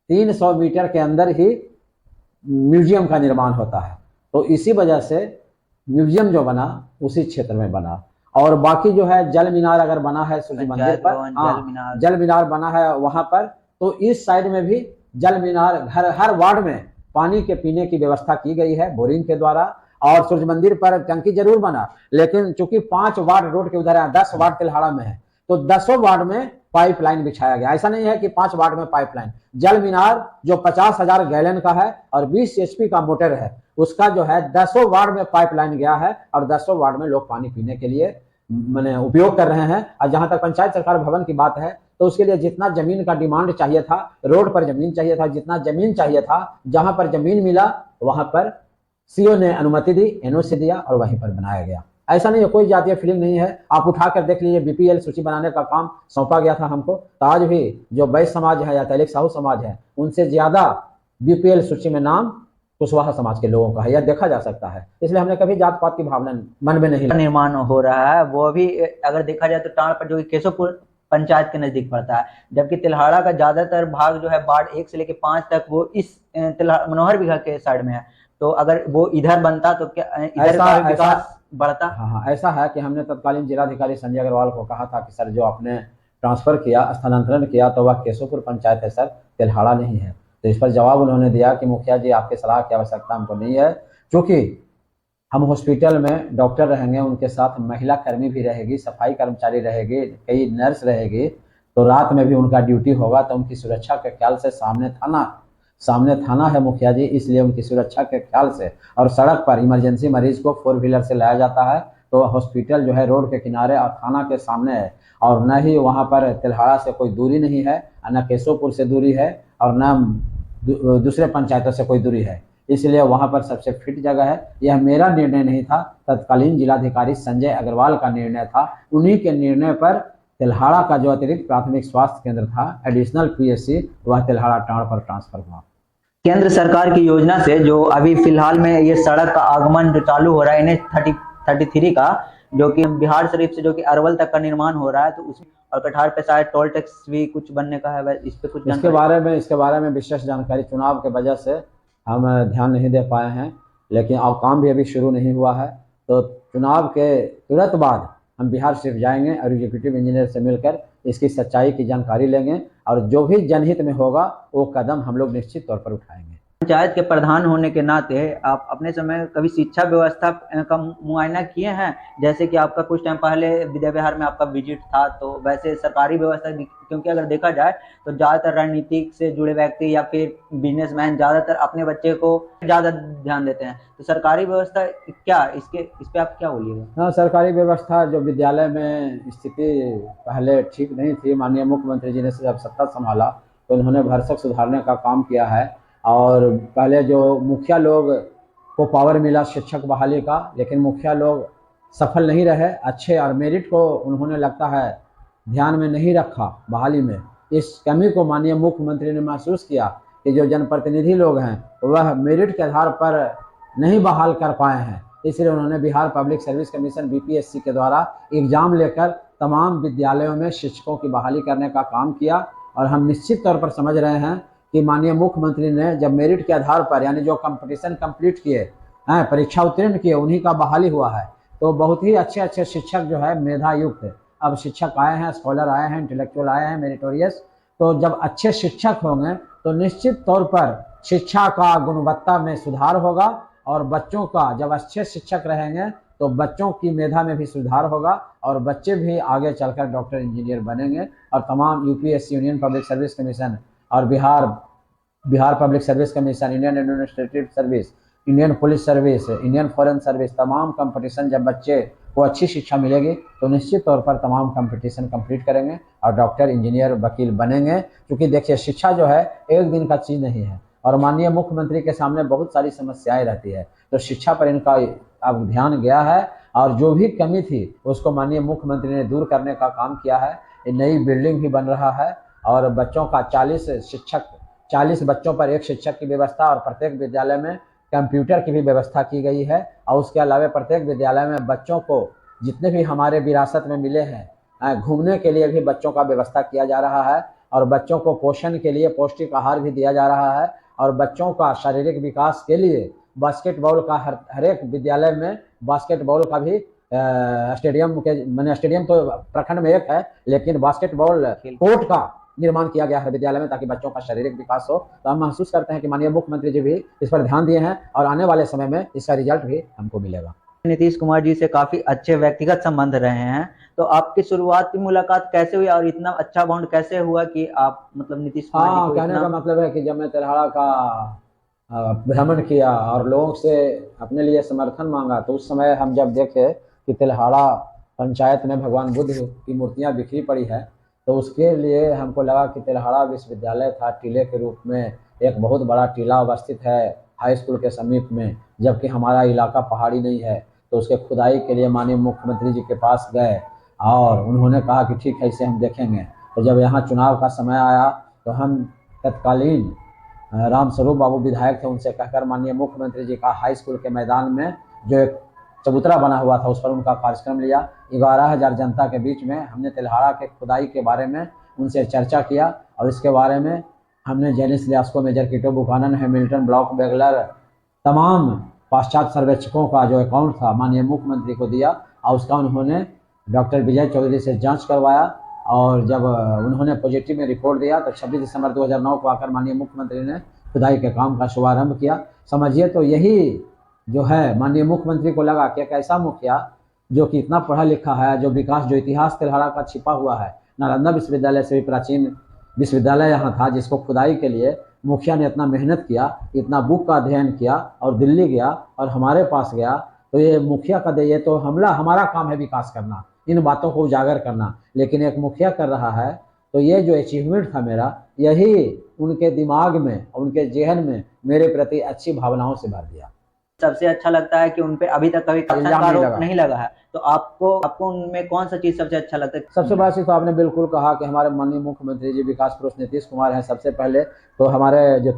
300 मीटर के अंदर ही म्यूजियम का निर्माण होता है। तो इसी वजह से म्यूजियम जो बना उसी क्षेत्र में बना। और बाकी जो है जल मीनार अगर बना है सूर्य मंदिर पर, हाँ जल मीनार बना है वहां पर, तो इस साइड में भी जल मीनार, हर वार्ड में पानी के पीने की व्यवस्था की गई है बोरिंग के द्वारा। और सूर्य मंदिर पर टंकी जरूर बना, लेकिन चूंकि 5 वार्ड रोड के उधर है, 10 वार्ड तिलहाड़ा में है, तो 10 वार्ड में पाइपलाइन बिछाया गया। ऐसा नहीं है कि 5 वार्ड में पाइपलाइन। जल मीनार जो 50,000 गैलन का है और 20 HP का मोटर है, उसका जो है 10 वार्ड में पाइपलाइन गया है और 10 वार्ड में लोग पानी पीने के लिए मैंने उपयोग कर रहे हैं। और जहां तक पंचायत सरकार भवन की बात है, तो उसके लिए जितना जमीन का डिमांड चाहिए था, रोड पर जमीन चाहिए था, जितना जमीन चाहिए था, जहां पर जमीन मिला वहां पर सीओ ने अनुमति दी, एनओसी दिया और वहीं पर बनाया गया। ऐसा नहीं है, कोई जातीय फीलिंग नहीं है। आप उठा कर देख लीजिए, बीपीएल सूची बनाने का काम सौंपा गया था हमको, तो आज भी जो वैश्य समाज है या तैलिक साहू समाज है, उनसे ज्यादा बीपीएल सूची में नाम कुशवाहा समाज के लोगों का है, यह देखा जा सकता है। इसलिए हमने कभी जात पात की भावना मन में नहीं निर्माण हो रहा है, वो भी अगर देखा जाए तो टाण पर जो कि केशवपुर पंचायत के नजदीक पड़ता है, जबकि तिलहाड़ा का ज्यादातर भाग जो है वार्ड 1 से लेकर 5 तक वो इस मनोहर विहार के साइड में है। तो अगर वो इधर बनता तो क्या इधर का विकास बढ़ता? हाँ, ऐसा है कि हमने तत्कालीन जिलाधिकारी संजय अग्रवाल को कहा था कि सर जो आपने ट्रांसफर किया, स्थानांतरण किया, तो वह केशवपुर पंचायत है सर, तिलहाड़ा नहीं है। तो इस पर जवाब उन्होंने दिया कि मुखिया जी आपके सलाह की आवश्यकता हमको नहीं है, क्योंकि हम हॉस्पिटल में डॉक्टर रहेंगे, उनके साथ महिला कर्मी भी रहेगी, सफाई कर्मचारी रहेगी, कई नर्स रहेगी, तो रात में भी उनका ड्यूटी होगा, तो उनकी सुरक्षा के ख्याल से सामने थाना है मुखिया जी, इसलिए उनकी सुरक्षा के ख्याल से। और सड़क पर इमरजेंसी मरीज को 4 व्हीलर से लाया जाता है, तो हॉस्पिटल जो है रोड के किनारे और थाना के सामने है, और न ही वहाँ पर तिलहाड़ा से कोई दूरी नहीं है, न केशवपुर से दूरी है, और न दूसरे पंचायतों से कोई दूरी है, इसलिए वहाँ पर सबसे फिट जगह है। यह मेरा निर्णय नहीं था, तत्कालीन जिलाधिकारी संजय अग्रवाल का निर्णय था। उन्हीं के निर्णय पर तिलहाड़ा का जो अतिरिक्त प्राथमिक स्वास्थ्य केंद्र था, एडिशनल पीएचसी, वह तिलहाड़ा टाण पर ट्रांसफर हुआ। केंद्र सरकार की योजना से जो अभी फिलहाल में ये सड़क का आगमन जो चालू हो रहा है NH-33 का, जो कि बिहार शरीफ से जो कि अरवल तक का निर्माण हो रहा है, तो उसमें और कठार पे शायद टोल टैक्स भी कुछ बनने का है, इस पे कुछ इसके बारे में विशेष जानकारी चुनाव के वजह से हम ध्यान नहीं दे पाए हैं, लेकिन अब काम भी अभी शुरू नहीं हुआ है। तो चुनाव के तुरंत बाद हम बिहार शरीफ जाएंगे और एग्जीक्यूटिव इंजीनियर से मिलकर इसकी सच्चाई की जानकारी लेंगे, और जो भी जनहित में होगा वो कदम हम लोग निश्चित तौर पर उठाएंगे। पंचायत के प्रधान होने के नाते आप अपने समय कभी शिक्षा व्यवस्था का मुआयना किए हैं? जैसे कि आपका कुछ टाइम पहले विद्या विहार में आपका विजिट था, तो वैसे सरकारी व्यवस्था, क्योंकि अगर देखा जाए तो ज़्यादातर राजनीतिक से जुड़े व्यक्ति या फिर बिजनेसमैन ज़्यादातर अपने बच्चे को ज़्यादा ध्यान देते हैं, तो सरकारी व्यवस्था क्या इस पे आप क्या बोलिएगा? हाँ, सरकारी व्यवस्था जो विद्यालय में स्थिति पहले ठीक नहीं थी, माननीय मुख्यमंत्री जी ने जब सत्ता संभाला तो उन्होंने भरसक सुधारने का काम किया है। और पहले जो मुखिया लोग को पावर मिला शिक्षक बहाली का, लेकिन मुखिया लोग सफल नहीं रहे अच्छे, और मेरिट को उन्होंने लगता है ध्यान में नहीं रखा बहाली में। इस कमी को माननीय मुख्यमंत्री ने महसूस किया कि जो जनप्रतिनिधि लोग हैं वह मेरिट के आधार पर नहीं बहाल कर पाए हैं, इसलिए उन्होंने Bihar Public Service commission BPSC के द्वारा एग्जाम लेकर तमाम विद्यालयों में शिक्षकों की बहाली करने का काम किया। और हम निश्चित तौर पर समझ रहे हैं कि माननीय मुख्यमंत्री ने जब मेरिट के आधार पर, यानी जो कंपटीशन कंप्लीट किए हैं, परीक्षा उत्तीर्ण किए, उन्हीं का बहाली हुआ है। तो बहुत ही अच्छे शिक्षक जो है मेधा युक्त अब शिक्षक आए हैं, स्कॉलर आए हैं, इंटेलेक्चुअल आए हैं, मेरिटोरियस। तो जब अच्छे शिक्षक होंगे तो निश्चित तौर पर शिक्षा का गुणवत्ता में सुधार होगा, और बच्चों का जब अच्छे शिक्षक रहेंगे तो बच्चों की मेधा में भी सुधार होगा, और बच्चे भी आगे चलकर डॉक्टर इंजीनियर बनेंगे। और तमाम UPSC, Union Public Service Commission, और Bihar Public Service Commission, Indian Administrative Service, Indian Police Service, Indian Foreign Service, तमाम कंपटीशन जब बच्चे को अच्छी शिक्षा मिलेगी तो निश्चित तौर पर तमाम कंपटीशन कंप्लीट करेंगे और डॉक्टर, इंजीनियर, वकील बनेंगे। क्योंकि देखिए शिक्षा जो है एक दिन का चीज़ नहीं है, और माननीय मुख्यमंत्री के सामने बहुत सारी समस्याएं रहती है, तो शिक्षा पर इनका अब ध्यान गया है, और जो भी कमी थी उसको माननीय मुख्यमंत्री ने दूर करने का काम किया है। नई बिल्डिंग भी बन रहा है, और बच्चों का 40 40 बच्चों पर एक शिक्षक की व्यवस्था और प्रत्येक विद्यालय में कंप्यूटर की भी व्यवस्था की गई है। और उसके अलावा प्रत्येक विद्यालय में बच्चों को जितने भी हमारे विरासत में मिले हैं घूमने के लिए भी बच्चों का व्यवस्था किया जा रहा है। और बच्चों को पोषण के लिए पौष्टिक आहार भी दिया जा रहा है। और बच्चों का शारीरिक विकास के लिए बास्केटबॉल का हर एक विद्यालय में बास्केटबॉल का भी स्टेडियम के मैंने स्टेडियम तो प्रखंड में एक है, लेकिन बास्केटबॉल कोर्ट का निर्माण किया गया है विद्यालय में, ताकि बच्चों का शारीरिक विकास हो। तो हम महसूस करते हैं कि माननीय मुख्यमंत्री जी भी इस पर ध्यान दिए हैं और आने वाले समय में इसका रिजल्ट भी हमको मिलेगा। नीतीश कुमार जी से काफी अच्छे व्यक्तिगत संबंध रहे हैं, तो आपकी शुरुआत की मुलाकात कैसे हुई और इतना अच्छा बॉन्ड कैसे हुआ कि आप मतलब नीतीश कुमार जी को कहने का मतलब है कि जब मैं तेल्हाड़ा का भ्रमण किया और लोगों से अपने लिए समर्थन मांगा, तो उस समय हम जब देखे कि तेल्हाड़ा पंचायत में भगवान बुद्ध की मूर्तियां बिखरी पड़ी है, तो उसके लिए हमको लगा कि तेल्हाड़ा विश्वविद्यालय था टीले के रूप में, एक बहुत बड़ा टीला अवस्थित है हाई स्कूल के समीप में, जबकि हमारा इलाका पहाड़ी नहीं है। तो उसके खुदाई के लिए माननीय मुख्यमंत्री जी के पास गए और उन्होंने कहा कि ठीक है, इसे हम देखेंगे। तो जब यहाँ चुनाव का समय आया तो हम तत्कालीन रामस्वरूप बाबू विधायक थे, उनसे कहकर माननीय मुख्यमंत्री जी का हाई स्कूल के मैदान में जो एक चबूतरा बना हुआ था उस पर उनका कार्यक्रम लिया। 11,000 जनता के बीच में हमने तेल्हाड़ा के खुदाई के बारे में उनसे चर्चा किया और इसके बारे में हमने जेनिस लियास्को, Major Kittoe Buchanan, Hamilton, Bloch Beglar, तमाम पाश्चात्य सर्वेक्षकों का जो अकाउंट था माननीय मुख्यमंत्री को दिया और उसका उन्होंने डॉक्टर विजय चौधरी से जांच करवाया। और जब उन्होंने पॉजिटिव में रिपोर्ट दिया तो 26 दिसंबर 2009 को आकर माननीय मुख्यमंत्री ने खुदाई के काम का शुभारंभ किया। समझिए तो यही जो है माननीय मुख्यमंत्री को लगा कि एक ऐसा मुखिया जो कि इतना पढ़ा लिखा है, जो विकास, जो इतिहास तेल्हाड़ा का छिपा हुआ है, नालंदा विश्वविद्यालय से भी प्राचीन विश्वविद्यालय यहाँ था, जिसको खुदाई के लिए मुखिया ने इतना मेहनत किया, इतना बुक का अध्ययन किया और दिल्ली गया और हमारे पास गया। तो ये मुखिया का ये तो हमारा काम है विकास करना, इन बातों को उजागर करना, लेकिन एक मुखिया कर रहा है। तो ये जो अचीवमेंट था मेरा, यही उनके दिमाग में और उनके जहन में मेरे प्रति अच्छी भावनाओं से भर दिया। सबसे अच्छा लगता है कि उनपे अभी तक कभी करप्शन का आरोप नहीं लगा है, तो आपको उनमें कौन सा चीज सबसे अच्छा लगता है? सबसे बड़ा चीज तो आपने बिल्कुल कहा कि हमारे माननीय मुख्यमंत्री जी विकास पुरुष नीतीश कुमार हैं। सबसे पहले तो हमारे जो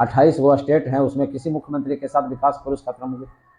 28 वो स्टेट हैं उसमें किसी मुख्यमंत्री के साथ विकास पुरुष का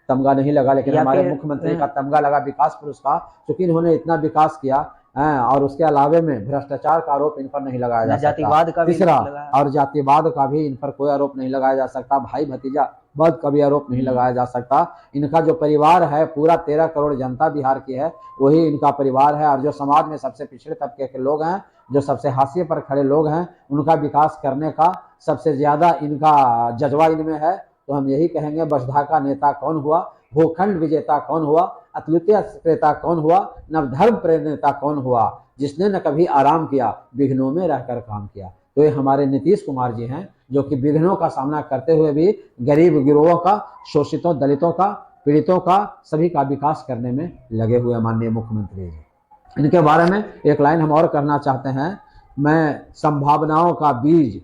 तमगा नहीं लगा, लेकिन हमारे मुख्यमंत्री का तमगा लगा विकास पुरुष का, क्योंकि इन्होंने इतना विकास किया और उसके अलावे में भ्रष्टाचार का आरोप इन पर नहीं लगाया जा सकता। जातिवाद का भी तीसरा, और जातिवाद का भी इन पर कोई आरोप नहीं लगाया जा सकता। भाई भतीजा वाद का भी आरोप नहीं लगाया जा सकता। इनका जो परिवार है पूरा 13 करोड़ जनता बिहार की है, वही इनका परिवार है। और जो समाज में सबसे पिछड़े तबके के लोग हैं, जो सबसे हाशिए पर खड़े लोग हैं, उनका विकास करने का सबसे ज्यादा इनका जज्बा इनमें है। तो हम यही कहेंगे, बसधा का नेता कौन हुआ, भूखंड विजेता कौन हुआ, अतुलित क्रेता कौन हुआ, नवधर्म प्रेरणेता कौन हुआ, जिसने न कभी आराम किया, विघ्नों में रहकर काम किया। तो ये हमारे नीतीश कुमार जी हैं, जो कि विघ्नों का सामना करते हुए भी गरीब गिरोहों का, शोषितों, दलितों का, पीड़ितों का, सभी का विकास करने में लगे हुए माननीय मुख्यमंत्री जी। इनके बारे में एक लाइन हम और करना चाहते हैं, मैं संभावनाओं का बीज,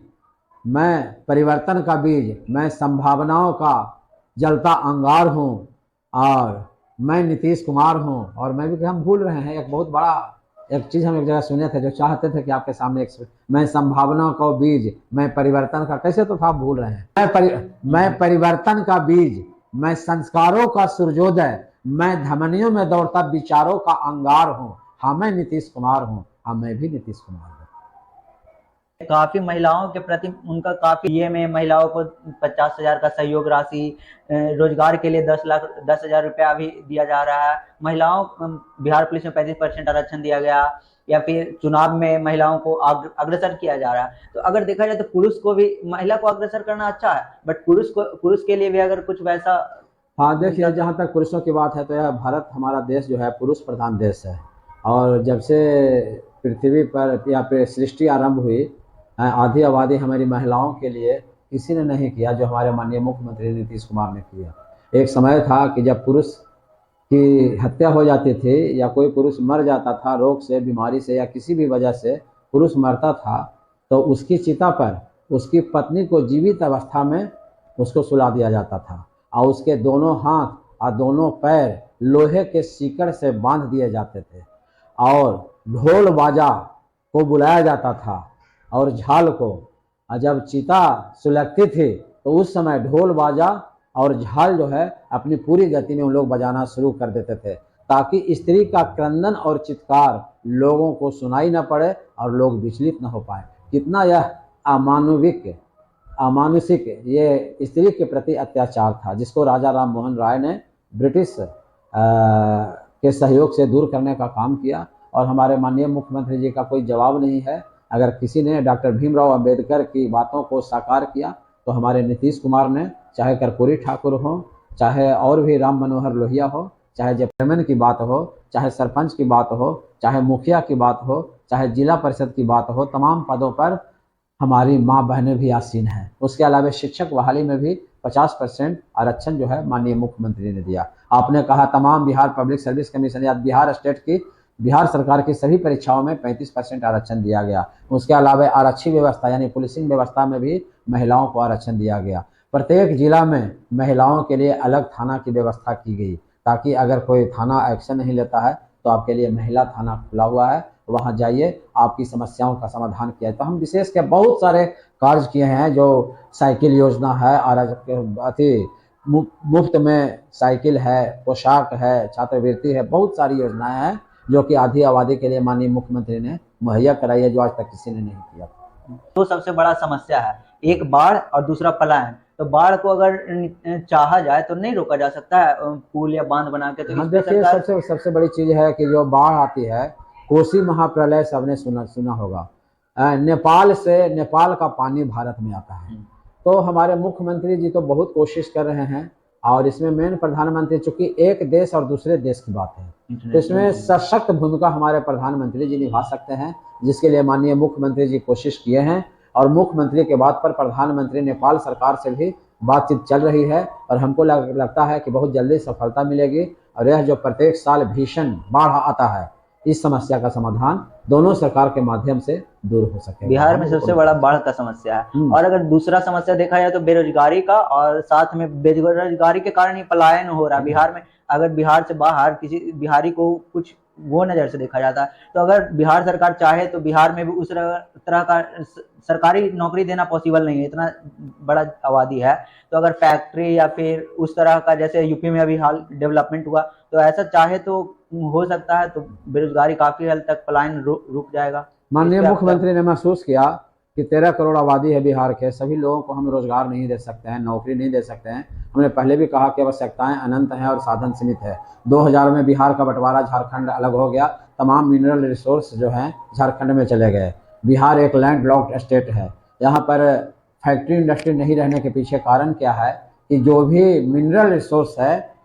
मैं परिवर्तन का बीज, मैं संभावनाओं का जलता अंगार हूँ और मैं नीतीश कुमार हूँ। और मैं भी, हम भूल रहे हैं एक बहुत बड़ा एक चीज हम एक जगह सुने थे, जो चाहते थे कि आपके सामने मैं संभावना का बीज, मैं परिवर्तन का, कैसे तो था, भूल रहे हैं, मैं परिवर्तन का बीज, मैं संस्कारों का सूर्योदय, मैं धमनियों में दौड़ता विचारों का अंगार हूँ। हाँ, मैं नीतीश कुमार हूँ, हाँ मैं भी नीतीश कुमार हूँ। काफी महिलाओं के प्रति उनका काफी ये में महिलाओं को 50,000 का सहयोग राशि, रोजगार के लिए 10,000 रुपया भी दिया जा रहा है। महिलाओं बिहार पुलिस में 35% आरक्षण दिया गया, या फिर चुनाव में महिलाओं को अग्रसर किया जा रहा है। तो अगर देखा जाए तो पुरुष को भी, महिला को अग्रसर करना अच्छा है, बट पुरुष के लिए भी अगर कुछ वैसा। हाँ देखिए, जहाँ तक पुरुषों की बात है तो यह भारत, हमारा देश जो है पुरुष प्रधान देश है। और जब से पृथ्वी पर या फिर सृष्टि आरंभ हुई, आधी आबादी हमारी महिलाओं के लिए किसी ने नहीं किया जो हमारे माननीय मुख्यमंत्री नीतीश कुमार ने किया। एक समय था कि जब पुरुष की हत्या हो जाती थी या कोई पुरुष मर जाता था रोग से, बीमारी से या किसी भी वजह से पुरुष मरता था, तो उसकी चिता पर उसकी पत्नी को जीवित अवस्था में उसको सुला दिया जाता था और उसके दोनों हाथ और दोनों पैर लोहे के सीकड़ से बांध दिए जाते थे और ढोल बाजा को बुलाया जाता था और झाल को, और जब चिता सुलगती थी तो उस समय ढोल बाजा और झाल जो है अपनी पूरी गति में उन लोग बजाना शुरू कर देते थे, ताकि स्त्री का क्रंदन और चित्कार लोगों को सुनाई न पड़े और लोग विचलित न हो पाए। कितना यह अमानुषिक ये स्त्री के प्रति अत्याचार था, जिसको राजा राम मोहन राय ने ब्रिटिश के सहयोग से दूर करने का काम किया। और हमारे माननीय मुख्यमंत्री जी का कोई जवाब नहीं है। अगर किसी ने डॉक्टर भीमराव अंबेडकर की बातों को साकार किया तो हमारे नीतीश कुमार ने, चाहे कर्पूरी ठाकुर हो, चाहे और भी राम मनोहर लोहिया हो, चाहे जयप्रमन की बात हो, चाहे सरपंच की बात हो, चाहे मुखिया की बात हो, चाहे जिला परिषद की बात हो, तमाम पदों पर हमारी माँ बहनें भी आसीन हैं। उसके अलावा शिक्षक बहाली में भी 50% आरक्षण जो है माननीय मुख्यमंत्री ने दिया। आपने कहा तमाम बिहार पब्लिक सर्विस कमीशन या बिहार सरकार की सभी परीक्षाओं में 35% आरक्षण दिया गया। उसके अलावा आरक्षी व्यवस्था यानी पुलिसिंग व्यवस्था में भी महिलाओं को आरक्षण दिया गया। प्रत्येक जिला में महिलाओं के लिए अलग थाना की व्यवस्था की गई, ताकि अगर कोई थाना एक्शन नहीं लेता है तो आपके लिए महिला थाना खुला हुआ है, वहां जाइए, आपकी समस्याओं का समाधान किया। तो हम विशेष के बहुत सारे कार्य किए हैं, जो साइकिल योजना है और अति मुफ्त में साइकिल है, पोशाक है, छात्रवृत्ति है, बहुत सारी योजनाएं हैं जो कि आधी आबादी के लिए माननीय मुख्यमंत्री ने मुहैया कराई है, जो आज तक किसी ने नहीं किया। तो सबसे बड़ा समस्या है, एक बाढ़ और दूसरा पलायन। तो बाढ़ को अगर चाहा जाए तो नहीं रोका जा सकता है पुल या बांध बना के? तो देखिए सबसे बड़ी चीज है कि जो बाढ़ आती है, कोसी महाप्रलय सबने सुना होगा, नेपाल का पानी भारत में आता है। तो हमारे मुख्यमंत्री जी तो बहुत कोशिश कर रहे हैं, और इसमें मेन प्रधानमंत्री, चूंकि एक देश और दूसरे देश की बात है, तो इसमें सशक्त भूमिका हमारे प्रधानमंत्री जी निभा सकते हैं, जिसके लिए माननीय मुख्यमंत्री जी कोशिश किए हैं। और मुख्यमंत्री के बात पर प्रधानमंत्री नेपाल सरकार से भी बातचीत चल रही है, और हमको लगता है कि बहुत जल्दी सफलता मिलेगी। और यह जो प्रत्येक साल भीषण बाढ़ आता है, इस समस्या का समाधान दोनों सरकार के माध्यम से दूर हो सके। बिहार में सबसे बड़ा बाढ़ का समस्या है। और अगर दूसरा समस्या देखा जाए तो बेरोजगारी का, और साथ में बेरोजगारी के कारण ही पलायन हो रहा है बिहार में। अगर बिहार से बाहर किसी बिहारी को कुछ वो नजर से देखा जाता है, तो अगर बिहार सरकार चाहे तो बिहार में भी उस तरह का सरकारी नौकरी देना पॉसिबल नहीं है, इतना बड़ा आबादी है। तो अगर फैक्ट्री या फिर उस तरह का, जैसे यूपी में अभी हाल डेवलपमेंट हुआ, तो ऐसा चाहे तो हो सकता है, तो बेरोजगारी काफी हद तक पलायन रुक जाएगा। माननीय मुख्यमंत्री ने महसूस किया कि 13 करोड़ आबादी है बिहार के, सभी लोगों को हम रोजगार नहीं दे सकते हैं, नौकरी नहीं दे सकते हैं। हमने पहले भी कहा कि आवश्यकताएं अनंत हैं और साधन सीमित है। 2000 में बिहार का बंटवारा, झारखंड अलग हो गया, तमाम मिनरल रिसोर्स जो हैं झारखंड में चले गए। बिहार एक लैंड लॉक्ड स्टेट है। यहाँ पर फैक्ट्री इंडस्ट्री नहीं रहने के पीछे कारण क्या है कि जो भी मिनरल रिसोर्स है,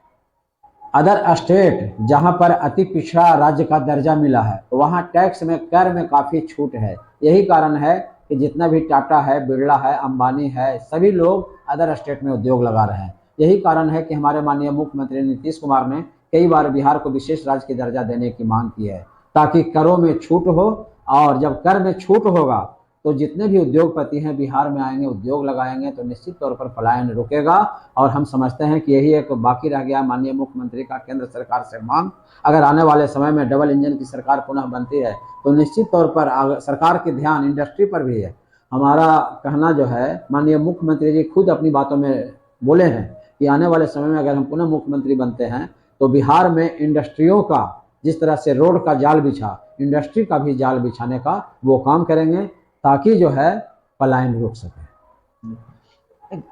अदर स्टेट जहाँ पर अति पिछड़ा राज्य का दर्जा मिला है, तो वहाँ टैक्स में, कर में काफ़ी छूट है। यही कारण है कि जितना भी टाटा है, बिरला है, अंबानी है, सभी लोग अदर स्टेट में उद्योग लगा रहे हैं। यही कारण है कि हमारे माननीय मुख्यमंत्री नीतीश कुमार ने कई बार बिहार को विशेष राज्य की दर्जा देने की मांग की है, ताकि करों में छूट हो। और जब कर में छूट होगा तो जितने भी उद्योगपति हैं बिहार में आएंगे, उद्योग लगाएंगे, तो निश्चित तौर पर पलायन रुकेगा। और हम समझते हैं कि यही एक बाकी रह गया माननीय मुख्यमंत्री का केंद्र सरकार से मांग। अगर आने वाले समय में डबल इंजन की सरकार पुनः बनती है तो निश्चित तौर पर सरकार के ध्यान इंडस्ट्री पर भी है। हमारा कहना जो है, माननीय मुख्यमंत्री जी खुद अपनी बातों में बोले हैं कि आने वाले समय में अगर हम पुनः मुख्यमंत्री बनते हैं तो बिहार में इंडस्ट्रियों का, जिस तरह से रोड का जाल बिछा, इंडस्ट्री का भी जाल बिछाने का वो काम करेंगे, ताकि जो है पलायन रुक सके।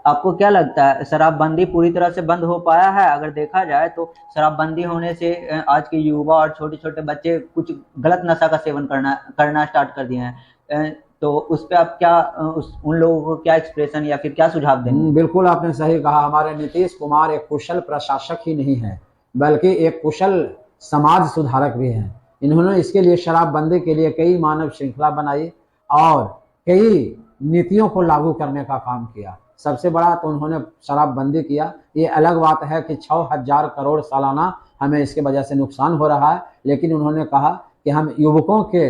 आपको क्या लगता है, शराबबंदी पूरी तरह से बंद हो पाया है? अगर देखा जाए तो शराबबंदी होने से आज के युवा और छोटे छोटे बच्चे कुछ गलत नशा का सेवन करना स्टार्ट कर दिए हैं, तो उस पर आप क्या, उन लोगों को क्या एक्सप्रेशन या फिर क्या सुझाव देंगे? बिल्कुल आपने सही कहा। हमारे नीतीश कुमार एक कुशल प्रशासक ही नहीं है, बल्कि एक कुशल समाज सुधारक भी हैं। इन्होंने इसके लिए शराबबंदी के लिए कई मानव श्रृंखला बनाई और कई नीतियों को लागू करने का काम किया। सबसे बड़ा तो उन्होंने शराबबंदी किया। ये अलग बात है कि 6000 करोड़ सालाना हमें इसके वजह से नुकसान हो रहा है, लेकिन उन्होंने कहा कि हम युवकों के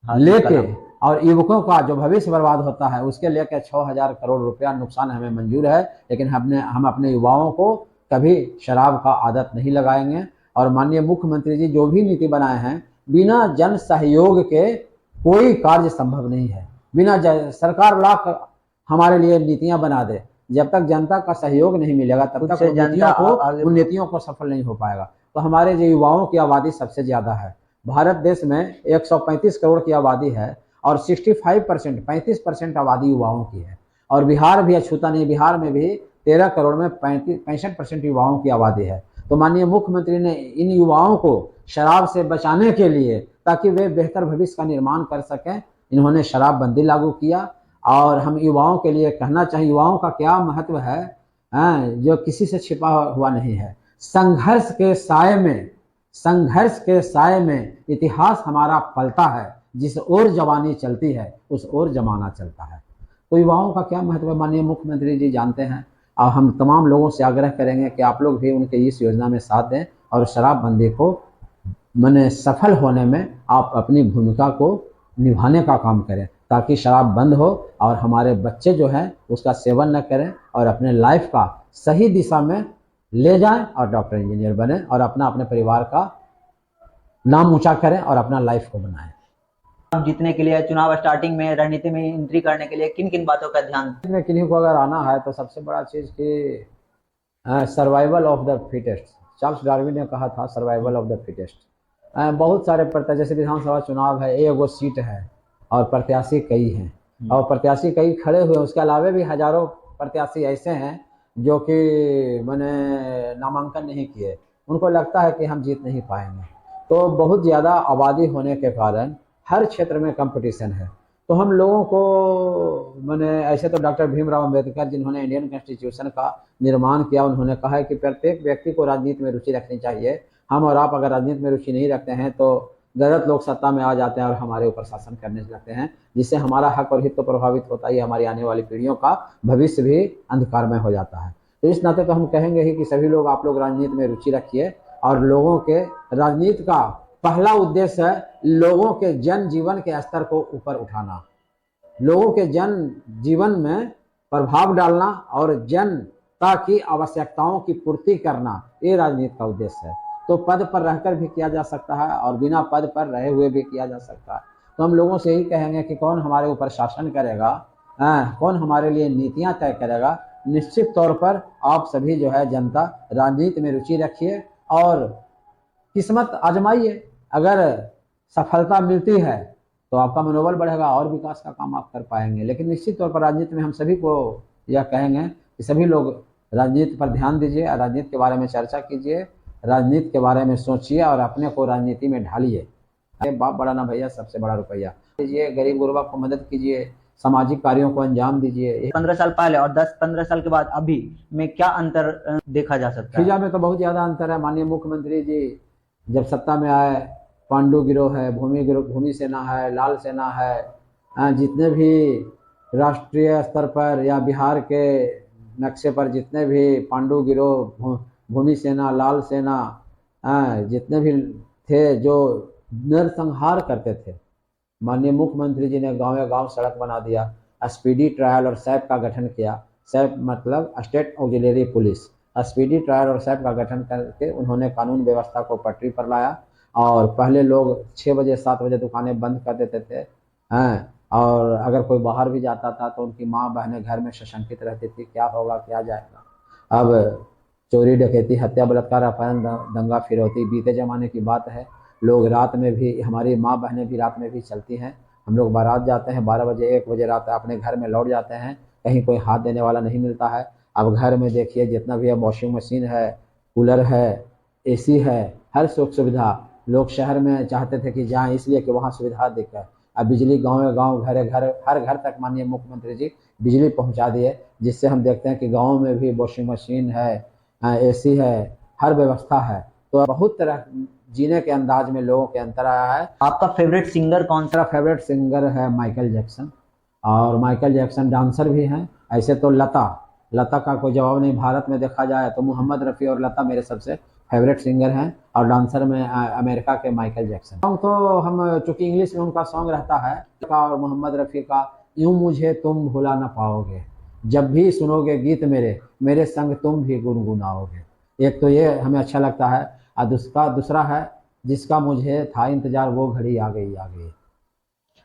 लेके और युवकों का जो भविष्य बर्बाद होता है उसके लेकर 6000 करोड़ रुपया नुकसान हमें मंजूर है, लेकिन हम अपने युवाओं को कभी शराब का आदत नहीं लगाएंगे। और माननीय मुख्यमंत्री जी जो भी नीति बनाए हैं, बिना जन सहयोग के कोई कार्य संभव नहीं है। सरकार लाख हमारे लिए नीतियां बना दे, जब तक जनता का सहयोग नहीं मिलेगा तब तक उन नीतियों को सफल नहीं हो पाएगा। तो हमारे जो युवाओं की आबादी सबसे ज्यादा है भारत देश में, 135 करोड़ की आबादी है और 35% आबादी युवाओं की है। और बिहार भी अछूता नहीं, बिहार में भी 13 करोड़ में 65% युवाओं की आबादी है। तो माननीय मुख्यमंत्री ने इन युवाओं को शराब से बचाने के लिए, ताकि वे बेहतर भविष्य का निर्माण कर सकें, इन्होंने शराबबंदी लागू किया। और हम युवाओं के लिए कहना चाहिए, युवाओं का क्या महत्व है जो किसी से छिपा हुआ नहीं है। संघर्ष के साए में इतिहास हमारा पलता है, जिस ओर जवानी चलती है उस ओर जमाना चलता है। तो युवाओं का क्या महत्व है माननीय मुख्यमंत्री जी जानते हैं। और हम तमाम लोगों से आग्रह करेंगे कि आप लोग भी उनके इस योजना में साथ दें और शराबबंदी को सफल होने में आप अपनी भूमिका को निभाने का काम करें, ताकि शराब बंद हो और हमारे बच्चे जो हैं उसका सेवन न करें और अपने लाइफ का सही दिशा में ले जाएं और डॉक्टर इंजीनियर बने और अपने परिवार का नाम ऊंचा करें और अपना लाइफ को बनाएं। जीतने के लिए चुनाव स्टार्टिंग में राजनीति में एंट्री करने के लिए किन किन बातों का ध्यान में किन्हीं को अगर आना है तो सबसे बड़ा चीज़ कि survival of the fittest, Charles Darwin ने कहा था सर्वाइवल ऑफ द फिटेस्ट। बहुत सारे प्रत्याशी, जैसे विधानसभा चुनाव है, एगो सीट है और प्रत्याशी कई हैं और प्रत्याशी कई खड़े हुए, उसके अलावा भी हजारों प्रत्याशी ऐसे हैं जो कि नामांकन नहीं किए, उनको लगता है कि हम जीत नहीं पाएंगे। तो बहुत ज़्यादा आबादी होने के कारण हर क्षेत्र में कंपटीशन है। तो हम लोगों को ऐसे तो डॉक्टर भीमराव अंबेडकर जिन्होंने इंडियन कॉन्स्टिट्यूशन का निर्माण किया, उन्होंने कहा है कि प्रत्येक व्यक्ति को राजनीति में रुचि रखनी चाहिए। हम और आप अगर राजनीति में रुचि नहीं रखते हैं तो गलत लोग सत्ता में आ जाते हैं और हमारे ऊपर शासन करने लगते हैं, जिससे हमारा हक और हित तो प्रभावित होता ही, हमारी आने वाली पीढ़ियों का भविष्य भी अंधकारमय हो जाता है। तो इस नाते तो हम कहेंगे ही कि सभी लोग, आप लोग राजनीति में रुचि रखिए और लोगों के राजनीति का पहला उद्देश्य है लोगों के जन जीवन के स्तर को ऊपर उठाना, लोगों के जन जीवन में प्रभाव डालना और जनता की आवश्यकताओं की पूर्ति करना, ये राजनीति का उद्देश्य है। तो पद पर रहकर भी किया जा सकता है और बिना पद पर रहे हुए भी किया जा सकता है। तो हम लोगों से यही कहेंगे कि कौन हमारे ऊपर शासन करेगा, कौन हमारे लिए नीतियां तय करेगा। निश्चित तौर पर आप सभी जो है जनता राजनीति में रुचि रखिए और किस्मत आजमाइए। अगर सफलता मिलती है तो आपका मनोबल बढ़ेगा और विकास का काम आप कर पाएंगे। लेकिन निश्चित तौर पर राजनीति में हम सभी को यह कहेंगे कि सभी लोग राजनीति पर ध्यान दीजिए, राजनीति के बारे में चर्चा कीजिए, राजनीति के बारे में सोचिए और अपने को राजनीति में ढालिए। बाप बड़ा ना भैया, सबसे बड़ा रुपया दीजिए, गरीब गुरबा को मदद कीजिए, सामाजिक कार्यों को अंजाम दीजिए। 15 साल पहले और 10-15 साल के बाद अभी में क्या अंतर देखा जा सकता है? फिजा में तो बहुत ज्यादा अंतर है। माननीय मुख्यमंत्री जी जब सत्ता में आए, पांडु गिरोह है, भूमि सेना है, लाल सेना है, जितने भी राष्ट्रीय स्तर पर या बिहार के नक्शे पर जितने भी पांडु गिरोह, भूमि सेना, लाल सेना, जितने भी थे जो नरसंहार करते थे, माननीय मुख्यमंत्री जी ने गांव-गांव सड़क बना दिया, स्पीडी ट्रायल और सैप का गठन किया। सैप मतलब state auxiliary police. Speedy trial और सैप का गठन करके उन्होंने कानून व्यवस्था को पटरी पर लाया। और पहले लोग 6 बजे 7 बजे दुकानें बंद कर देते थे, और अगर कोई बाहर भी जाता था तो उनकी माँ बहनें घर में सशंकित रहती थी, क्या होगा क्या जाएगा। अब चोरी डकैती, हत्या, बलात्कार, अपहरण, दंगा फिरौती बीते जमाने की बात है। लोग रात में भी, हमारी माँ बहनें भी रात में भी चलती हैं। हम लोग बारात जाते हैं 12 बजे 1 बजे रात अपने घर में लौट जाते हैं, कहीं कोई हाथ देने वाला नहीं मिलता है। अब घर में देखिए जितना भी है, वॉशिंग मशीन है, कूलर है, एसी है, हर सुख सुविधा। लोग शहर में चाहते थे कि जाएं इसलिए कि वहाँ सुविधा दिखे। अब बिजली गाँव घर हर घर तक माननीय मुख्यमंत्री जी बिजली पहुँचा दिए, जिससे हम देखते हैं कि गाँव में भी वॉशिंग मशीन है, एसी है, हर व्यवस्था है। तो बहुत तरह जीने के अंदाज में लोगों के अंतर आया है। आपका फेवरेट सिंगर कौन सा? फेवरेट सिंगर है माइकल जैक्सन, और माइकल जैक्सन डांसर भी हैं। ऐसे तो लता का कोई जवाब नहीं। भारत में देखा जाए तो मोहम्मद रफ़ी और लता मेरे सबसे फेवरेट सिंगर हैं, और डांसर में अमेरिका के माइकल जैक्सन। सॉन्ग तो हम, चूँकि इंग्लिश में उनका सॉन्ग रहता है, और मोहम्मद रफ़ी का यूं मुझे तुम भुला ना पाओगे, जब भी सुनोगे गीत मेरे संग तुम भी गुनगुनाओगे। एक तो ये हमें अच्छा लगता है, और दूसरा है जिसका मुझे था इंतजार वो घड़ी आ गई।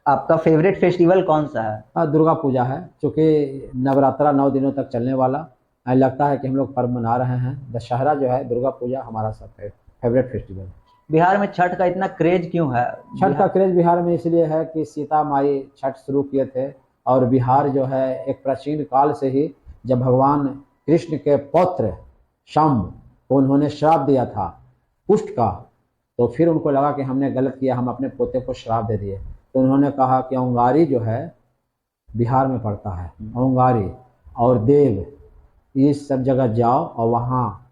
आपका फेवरेट फेस्टिवल कौन सा है? दुर्गा पूजा है, चूँकि नवरात्रा 9 दिनों तक चलने वाला लगता है कि हम लोग पर्व मना रहे हैं। दशहरा जो है, दुर्गा पूजा हमारा सब फेवरेट फेस्टिवल है। बिहार में छठ का इतना क्रेज क्यों है? छठ का क्रेज बिहार में इसलिए है कि सीता माई छठ शुरू किए थे, और बिहार जो है एक प्राचीन काल से ही, जब भगवान कृष्ण के पौत्र शाम को उन्होंने श्राप दिया था कुष्ठ का, तो फिर उनको लगा कि हमने गलत किया, हम अपने पोते को श्राप दे दिए। तो उन्होंने कहा कि औंगारी जो है बिहार में पड़ता है, औंगारी और देव, ये सब जगह जाओ और वहाँ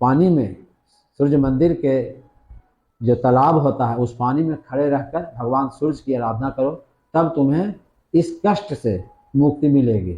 पानी में सूर्य मंदिर के जो तालाब होता है उस पानी में खड़े रहकर भगवान सूर्य की आराधना करो, तब तुम्हें इस कष्ट से मुक्ति मिलेगी।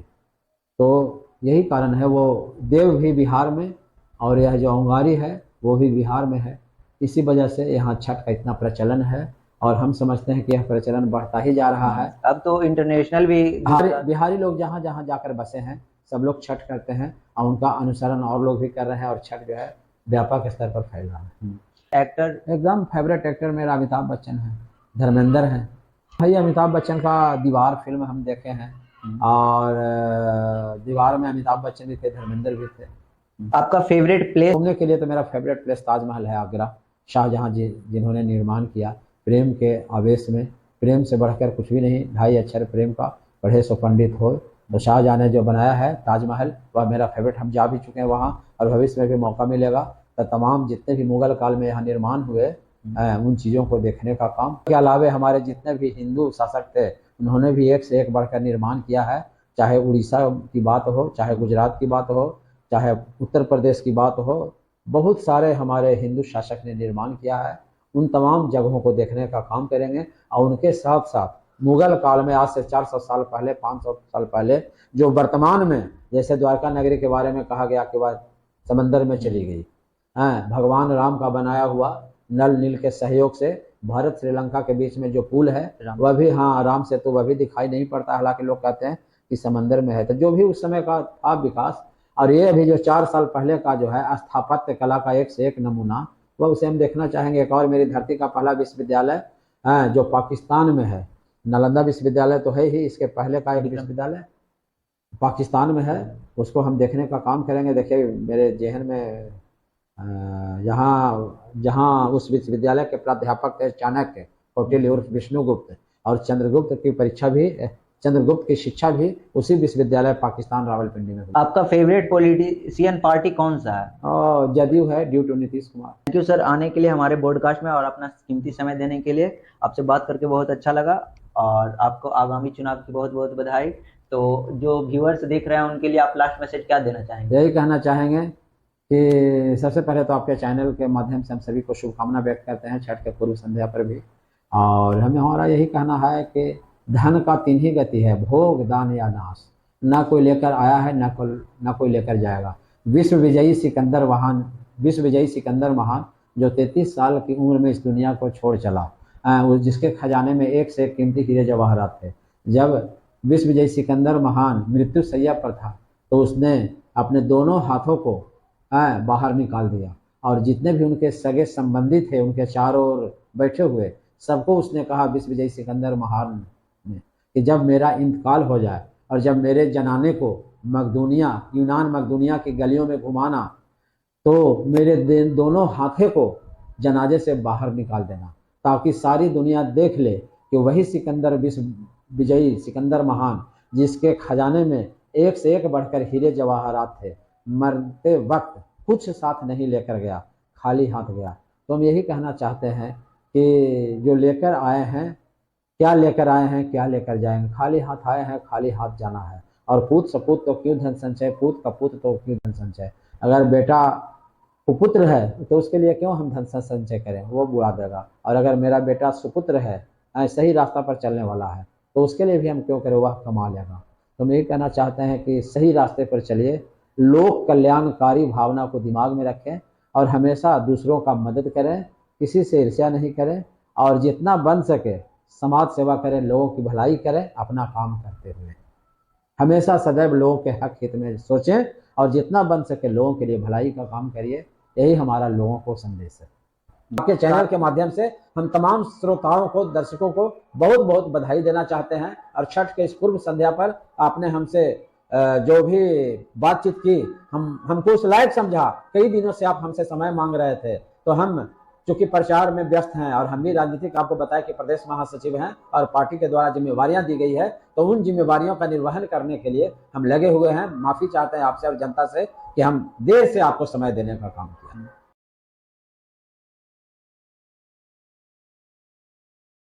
तो यही कारण है, वो देव भी बिहार में और यह जो औंगारी है वो भी बिहार में है। इसी वजह से यहाँ छठ का इतना प्रचलन है, और हम समझते हैं कि यह प्रचलन बढ़ता ही जा रहा है। अब तो इंटरनेशनल भी बिहारी लोग जहाँ जहाँ जाकर बसे हैं सब लोग छठ करते हैं, और उनका अनुसरण और लोग भी कर रहे हैं, और छठ जो है व्यापक स्तर पर फैल रहा है। एक्टर एकदम फेवरेट एक्टर मेरा अमिताभ बच्चन है, धर्मेंद्र है भाई। अमिताभ बच्चन का दीवार फिल्म हम देखे हैं, और दीवार में अमिताभ बच्चन भी थे, धर्मेंद्र भी थे। आपका फेवरेट प्लेस? घूमने के लिए तो मेरा फेवरेट प्लेस ताजमहल है, आगरा। शाहजहां जी जिन्होंने निर्माण किया प्रेम के आवेश में, प्रेम से बढ़कर कुछ भी नहीं, 2.5 अक्षर प्रेम का पढ़े सो पंडित हो। तो शाहजहां ने जो बनाया है ताजमहल, वह मेरा फेवरेट। हम जा भी चुके हैं वहाँ, और भविष्य में भी मौका मिलेगा तो तमाम जितने भी मुगल काल में यहाँ निर्माण हुए उन चीज़ों को देखने का काम। के अलावा हमारे जितने भी हिंदू शासक थे उन्होंने भी एक से एक बढ़कर निर्माण किया है, चाहे उड़ीसा की बात हो, चाहे गुजरात की बात हो, चाहे उत्तर प्रदेश की बात हो। बहुत सारे हमारे हिंदू शासक ने निर्माण किया है। उन तमाम जगहों को देखने का काम करेंगे, और उनके साथ साथ मुगल काल में आज से 400 साल पहले, 500 साल पहले जो वर्तमान में, जैसे द्वारका नगरी के बारे में कहा गया कि वह समंदर में चली गई, भगवान राम का बनाया हुआ नल नील के सहयोग से भारत श्रीलंका के बीच में जो पुल है वह भी, हाँ, राम सेतु, वह भी दिखाई नहीं पड़ता, हालांकि लोग कहते हैं कि समंदर में है। तो जो भी उस समय का था विकास, और ये अभी जो 4 साल पहले का जो है स्थापत्य कला का एक से एक नमूना, वह उसे हम देखना चाहेंगे। एक और मेरी धरती का पहला विश्वविद्यालय जो पाकिस्तान में है, नालंदा विश्वविद्यालय तो है ही, इसके पहले का एक विश्वविद्यालय पाकिस्तान में है, उसको हम देखने का काम करेंगे। देखिए मेरे जेहन में जहाँ उस विश्वविद्यालय के प्राध्यापक थे चाणक्य, कौटिल्य उर्फ विष्णुगुप्त, और चंद्रगुप्त की परीक्षा भी, चंद्रगुप्त की शिक्षा भी उसी विश्वविद्यालय पाकिस्तान रावलपिंडी में हुई। आपका फेवरेट पॉलिटिशियन पार्टी कौन सा है? जदयू है, due to Nitish Kumar. Thank you sir आने के लिए हमारे पॉडकास्ट में, और अपना कीमती समय देने के लिए। आपसे बात करके बहुत अच्छा लगा, और आपको आगामी चुनाव की बहुत बहुत बधाई। तो जो व्यूअर्स देख रहे हैं उनके लिए आप लास्ट मैसेज क्या देना चाहेंगे? यही कहना चाहेंगे कि सबसे पहले तो आपके चैनल के माध्यम से हम सभी को शुभकामना व्यक्त करते हैं छठ के पूर्व संध्या पर भी, और हमारा यही कहना है कि धन का 3 ही गति है, भोग, दान या नाश। ना कोई लेकर आया है, ना कोई लेकर जाएगा। विश्व विजयी सिकंदर महान जो 33 साल की उम्र में इस दुनिया को छोड़ चला, जिसके खजाने में एक से एक कीमती हीरे जवाहरात थे। जब विश्व विजयी सिकंदर महान मृत्यु शैया पर था तो उसने अपने दोनों हाथों को बाहर निकाल दिया, और जितने भी उनके सगे संबंधी थे उनके चारों ओर बैठे हुए सबको उसने कहा, विश्व विजयी सिकंदर महान ने, कि जब मेरा इंतकाल हो जाए और जब मेरे जनाने को यूनान मकदूनिया की गलियों में घुमाना, तो मेरे दोनों हाथे को जनाजे से बाहर निकाल देना, ताकि सारी दुनिया देख ले कि वही सिकंदर, विश्व विजयी सिकंदर महान, जिसके खजाने में एक से एक बढ़कर हीरे जवाहरात थे, मरते वक्त कुछ साथ नहीं लेकर गया, खाली हाथ गया। तो हम यही कहना चाहते हैं कि जो लेकर आए हैं, क्या लेकर आए हैं, क्या लेकर जाएंगे। खाली हाथ आए हैं, खाली हाथ जाना है। और पूत सपूत तो क्यों धन संचय, पूत कपूत तो क्यों धन संचय। अगर बेटा कुपुत्र है तो उसके लिए क्यों हम धन संचय करें, वो बुरा देगा। और अगर मेरा बेटा सुपुत्र है, सही रास्ता पर चलने वाला है, तो उसके लिए भी हम क्यों करें, वह कमा लेगा। तो हम यही कहना चाहते हैं कि सही रास्ते पर चलिए, लोक कल्याणकारी भावना को दिमाग में रखें, और हमेशा दूसरों का मदद करें, किसी से ईर्ष्या नहीं करें, और जितना बन सके समाज सेवा करें, लोगों की भलाई करें, अपना काम करते हुए। हमेशा सदैव लोगों के हक हित में सोचें, और जितना बन सके लोगों के लिए भलाई का काम करिए। यही हमारा लोगों को संदेश है। आपके चैनल के माध्यम से हम तमाम श्रोताओं को, दर्शकों को बहुत बहुत बधाई देना चाहते हैं। और छठ के इस पूर्व संध्या पर आपने हमसे जो भी बातचीत की, हमको उस लायक समझा। कई दिनों से आप हमसे समय मांग रहे थे, तो हम चूंकि प्रचार में व्यस्त हैं और हम भी राजनीतिक, आपको बताया कि प्रदेश महासचिव हैं और पार्टी के द्वारा जिम्मेवारियां दी गई है, तो उन जिम्मेवारियों का निर्वहन करने के लिए हम लगे हुए हैं। माफी चाहते हैं आपसे और जनता से कि हम देर से आपको समय देने का काम किया।